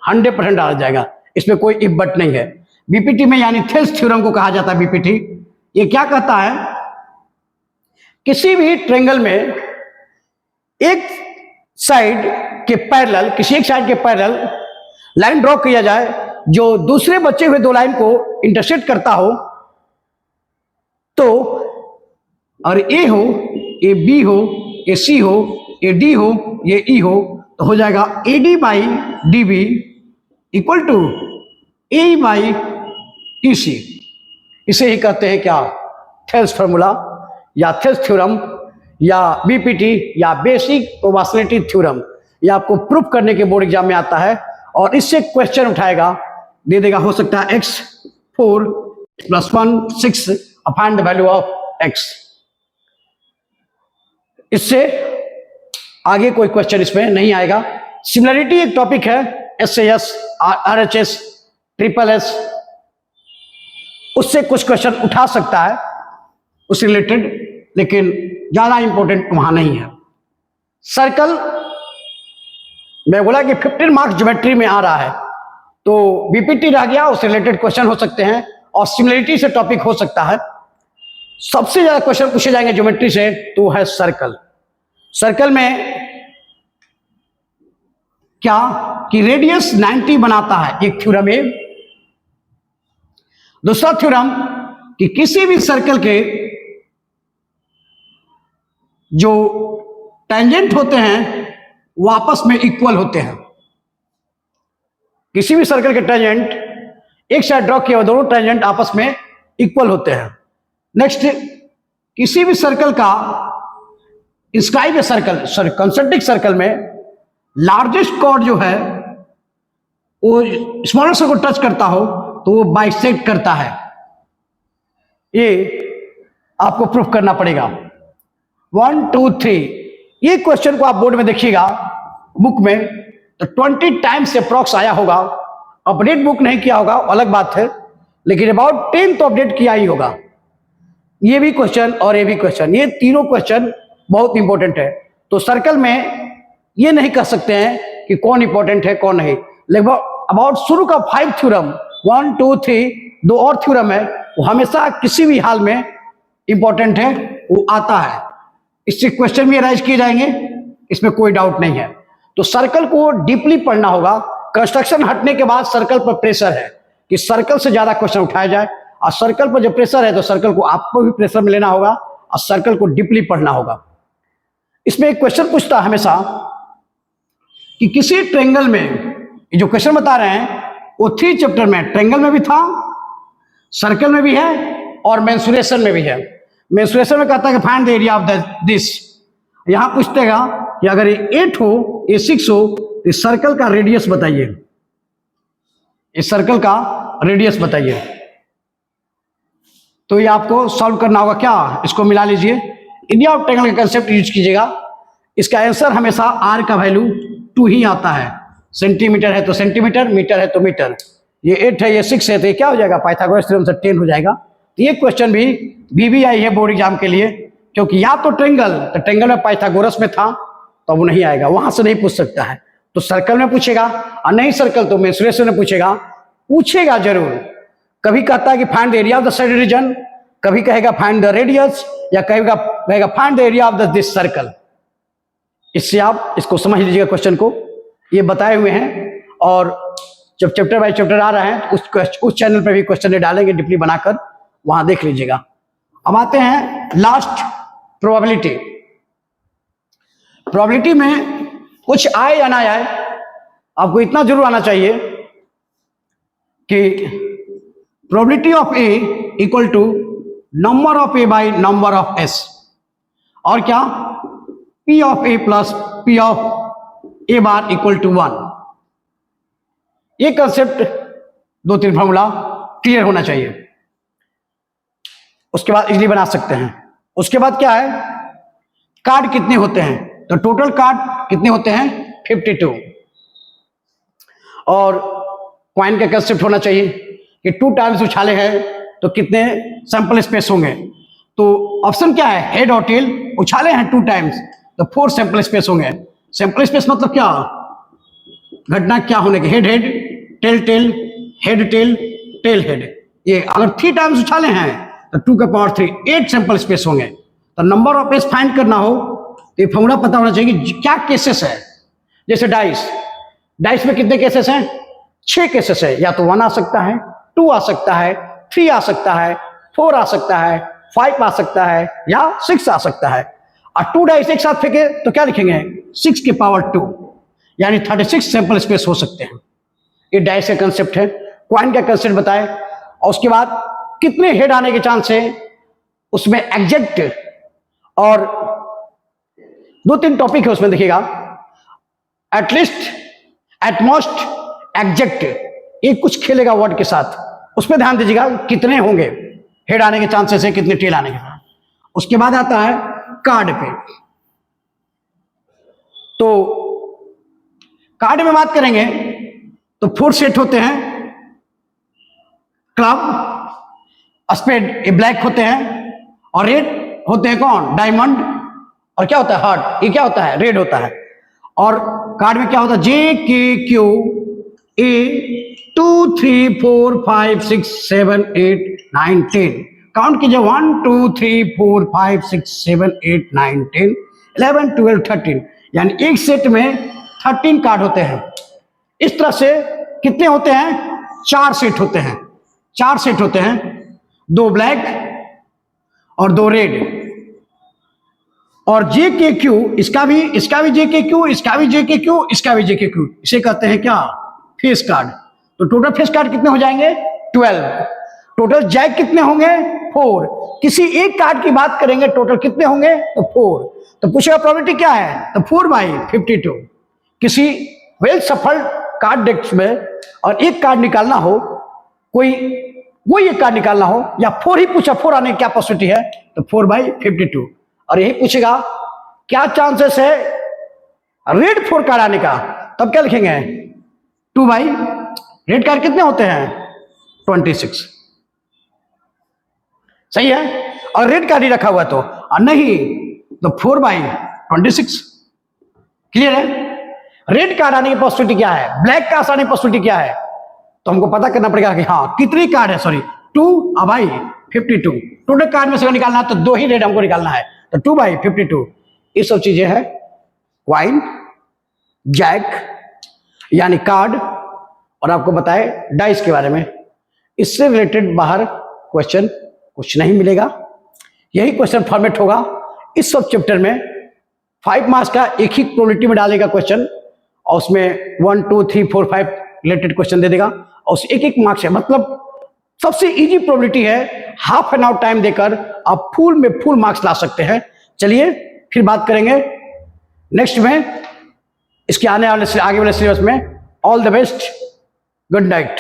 100% आ जाएगा, इसमें कोई इफ बट नहीं है। बीपीटी में यानी थेल्स थ्योरम को कहा जाता है बीपीटी। ये क्या कहता है, किसी भी ट्रायंगल में एक साइड के पैरेलल, किसी एक साइड के पैरेलल लाइन ड्रॉ किया जाए जो दूसरे बचे हुए दो लाइन को इंटरसेक्ट करता हो, तो और ए हो, ए बी हो, ए सी हो, ए डी हो, ये ई हो, तो हो जाएगा A D by D B equal to A by E C. इसे ही कहते हैं क्या, थेल्स फार्मूला या थेल्स थ्योरम या बीपीटी या बेसिक प्रोबेबिलिटी थ्योरम। ये आपको प्रूफ करने के बोर्ड एग्जाम में आता है और इससे क्वेश्चन उठाएगा, दे देगा, हो सकता है x4 + 1 6 find the value of x। इससे आगे कोई क्वेश्चन इसमें नहीं आएगा। सिमिलरिटी एक टॉपिक है, SAS, RHS, SSS, उससे कुछ क्वेश्चन उठा सकता है उससे रिलेटेड, लेकिन ज्यादा इंपॉर्टेंट वहां नहीं है। सर्कल मैं बोला कि 15 मार्क्स ज्योमेट्री में आ रहा है, तो बीपीटी रह गया, उससे रिलेटेड क्वेश्चन हो सकते हैं और सिमिलरिटी से टॉपिक हो सकता है। सबसे ज्यादा क्वेश्चन पूछे जाएंगे ज्योमेट्री से तो है सर्कल। सर्कल में क्या कि रेडियस 90 बनाता है, एक थ्योरम है। दूसरा थ्योरम कि किसी भी सर्कल के जो टेंजेंट होते हैं वो आपस में इक्वल होते हैं। किसी भी सर्कल के टेंजेंट एक साइड ड्रॉ किया हुआ, दोनों टेंजेंट आपस में इक्वल होते हैं। नेक्स्ट, किसी भी सर्कल का inscribe circle, sorry concentric circle में लार्जेस्ट कॉर्ड जो है वो स्मॉलर सर्कल को टच करता हो तो वो बाइसेक्ट करता है। ये आपको प्रूफ करना पड़ेगा। 1 2 3 ये क्वेश्चन को आप बोर्ड में देखिएगा बुक में तो 20 टाइम्स से अप्रॉक्स आया होगा। अपडेट बुक नहीं किया होगा अलग बात है, लेकिन अबाउट 10 तो अपडेट किया ही होगा। ये भी क्वेश्चन और ये भी क्वेश्चन, ये तीनों क्वेश्चन बहुत इंपॉर्टेंट है। तो सर्कल में ये नहीं कह सकते हैं कि कौन इंपॉर्टेंट है कौन नहीं। लगभग अबाउट शुरू का 5 थ्योरम 1 2 3 दो और थ्योरम है वो हमेशा किसी भी हाल में इंपॉर्टेंट है, वो आता है। इससे क्वेश्चन भी अराइज किए जाएंगे, इसमें कोई डाउट नहीं है। तो सर्कल को डीपली पढ़ना होगा। कंस्ट्रक्शन हटने के बाद सर्कल पर प्रेशर है कि सर्कल से ज्यादा क्वेश्चन उठाया जाए, और सर्कल पर जब प्रेशर है तो सर्कल को आपको भी प्रेशर में लेना होगा और सर्कल को डीपली पढ़ना होगा। इसमें एक क्वेश्चन पूछता है हमेशा कि किसी ट्रायंगल में, ये जो क्वेश्चन बता रहे हैं वो 3 चैप्टर में, ट्रायंगल में भी था, सर्कल में भी है और मेंसुरेशन में भी है। मेंसुरेशन में कहता है कि find the area of this. यहां पूछतेगा कि अगर ये 8 हो, ये 6 हो, तो इस सर्कल का रेडियस बताइए, इस सर्कल का रेडियस बताइए। तो ये आपको सॉल्व करना होगा। क्या, इसको मिला लीजिए, एरिया ऑफ ट्रायंगल का कंसेप्ट यूज कीजिएगा। इसका आंसर हमेशा आर का वैल्यू 2 ही आता है। सेंटीमीटर है तो सेंटीमीटर, मीटर है तो मीटर। ये 8 है, ये 6 है, तो ये क्या हो जाएगा, पाइथागोरस थ्योरम से 10 हो जाएगा। तो ये क्वेश्चन भी बीबीआई है बोर्ड एग्जाम के लिए, क्योंकि या तो ट्रायंगल में पाइथागोरस में था तो वो नहीं आएगा, वहां से नहीं पूछ सकता है। तो सर्कल में पूछेगा, और नहीं सर्कल तो मेंसुरेशन में पूछेगा जरूर। कभी कहता है कि find the area of the side region, कभी कहेगा फाइंड द रेडियस, या कहेगा find the area of this circle. इससे आप इसको समझ लीजिएगा क्वेश्चन को, ये बताए हुए हैं। और जब चैप्टर बाय चैप्टर आ रहा है उस चैनल पर भी क्वेश्चन डालेंगे डिपली बनाकर, वहां देख लीजिएगा। अब आते हैं लास्ट, प्रोबेबिलिटी। प्रोबेबिलिटी में कुछ आए या ना आए, आपको इतना जरूर आना चाहिए कि probability of A equal to number of A by number of S, और क्या, P of A plus P of A bar equal to 1। ये कंसेप्ट 2-3 फॉर्मूला क्लियर होना चाहिए, उसके बाद इजीली बना सकते हैं। उसके बाद क्या है, कार्ड कितने होते हैं, तो टोटल कार्ड कितने होते हैं 52, और कॉइन का कंसेप्ट होना चाहिए कि 2 टाइम्स उछाले हैं तो कितने सैंपल स्पेस होंगे। तो ऑप्शन क्या है, हेड और टेल, उछाले हैं 2 टाइम्स तो 4 सैंपल स्पेस होंगे। सैंपल स्पेस मतलब क्या, घटना क्या होने की, head head, tail tail, head tail, tail head. ये अगर 3 टाइम्स उछाले हैं तो 2 का पावर 3, 8 सैंपल स्पेस होंगे। तो नंबर ऑफ एज फाइंड करना हो तो ये फॉर्मूला पता होना चाहिए कि क्या केसेस है। जैसे डाइस में कितने केसेस हैं, 6 केसेस है, या तो 1 आ सकता है, 2 आ सकता है, 3 आ सकता है, 4 आ सकता है, 5 आ सकता है, या 6 आ सकता है। और 2 डाइस एक साथ फेंके तो क्या लिखेंगे, 6 की पावर 2, यानी 36 सैंपल स्पेस हो सकते हैं। ये डाइस का कंसेप्ट है। कॉइन का कंसेप्ट बताए, और उसके बाद कितने हेड आने के चांस है, उसमें एग्जैक्ट, और 2-3 टॉपिक है उसमें देखिएगा, एटलीस्ट, एटमोस्ट, एग्जैक्ट, ये कुछ खेलेगा वर्ड के साथ, उसमें ध्यान दीजिएगा कितने होंगे हेड आने के चांसेस है, कितने टेल आने के चांसेस। उसके बाद आता है कार्ड पे। तो कार्ड में बात करेंगे तो 4 सेट होते हैं, क्लब, स्पेड, ये ब्लैक होते हैं, और रेड होते हैं कौन, डायमंड, और क्या होता है हार्ट, ये क्या होता है, रेड होता है। और कार्ड में क्या होता है, जे के क्यू ए 2 3 4 5 6 7 8 9 10, काउंट कीजिए 1 2 3 4 5 6 7 8 9 10 11 12 13, यानी एक सेट में 13 कार्ड होते हैं। इस तरह से कितने होते हैं, 4 सेट होते हैं, 4 सेट होते हैं, 2 ब्लैक और 2 रेड, और जे के क्यू, इसका भी जे के क्यू, इसका भी जे के क्यू, इसका भी जे के क्यू, इसे कहते हैं क्या, फेस कार्ड। तो टोटल फेस कार्ड कितने हो जाएंगे, 12। टोटल जैक कितने होंगे, 4। किसी एक कार्ड की बात करेंगे टोटल कितने होंगे, तो 4। तो पूछेगा प्रोबेबिलिटी क्या है, तो 4/52। किसी वेल सफल कार्ड डेक्स में और एक कार्ड निकालना हो, कोई एक कार्ड निकालना हो, या 4 ही पूछा, 4 आने की क्या पॉसिबिलिटी है, तो 4/52। और यही पूछेगा क्या चांसेस है रेड 4 कार्ड आने का, तब क्या लिखेंगे, 2 बाई, रेड कार्ड कितने होते हैं, 26, सही है। और रेड कार्ड ही रखा हुआ तो, और नहीं तो 4/26, क्लियर है। रेड कार्ड आने की पॉसिबिलिटी क्या है, ब्लैक कार्ड आने की पॉसिबिलिटी क्या है, तो हमको पता करना पड़ेगा कि हाँ कितनी कार्ड है, सॉरी 2/52। टोटल कार्ड में से निकालना है तो 2 ही रेड हमको निकालना है, तो 2/52। ये सब चीजें हैं क्वाइन, जैक यानी कार्ड, और आपको बताए डाइस के बारे में। इससे रिलेटेड बाहर क्वेश्चन कुछ नहीं मिलेगा, यही क्वेश्चन फॉर्मेट होगा। इस सब चैप्टर में 5 मार्क्स का एक ही प्रोबेबिलिटी में डालेगा क्वेश्चन, और उसमें 1 2 3 4 5 रिलेटेड क्वेश्चन दे देगा, और एक मार्क्स है, मतलब सबसे इजी प्रोबेबिलिटी है। हाफ एन आवर टाइम देकर आप फुल मार्क्स ला सकते हैं। चलिए फिर बात करेंगे नेक्स्ट में, इसके आगे वाले सिलेबस में। All the best, good night.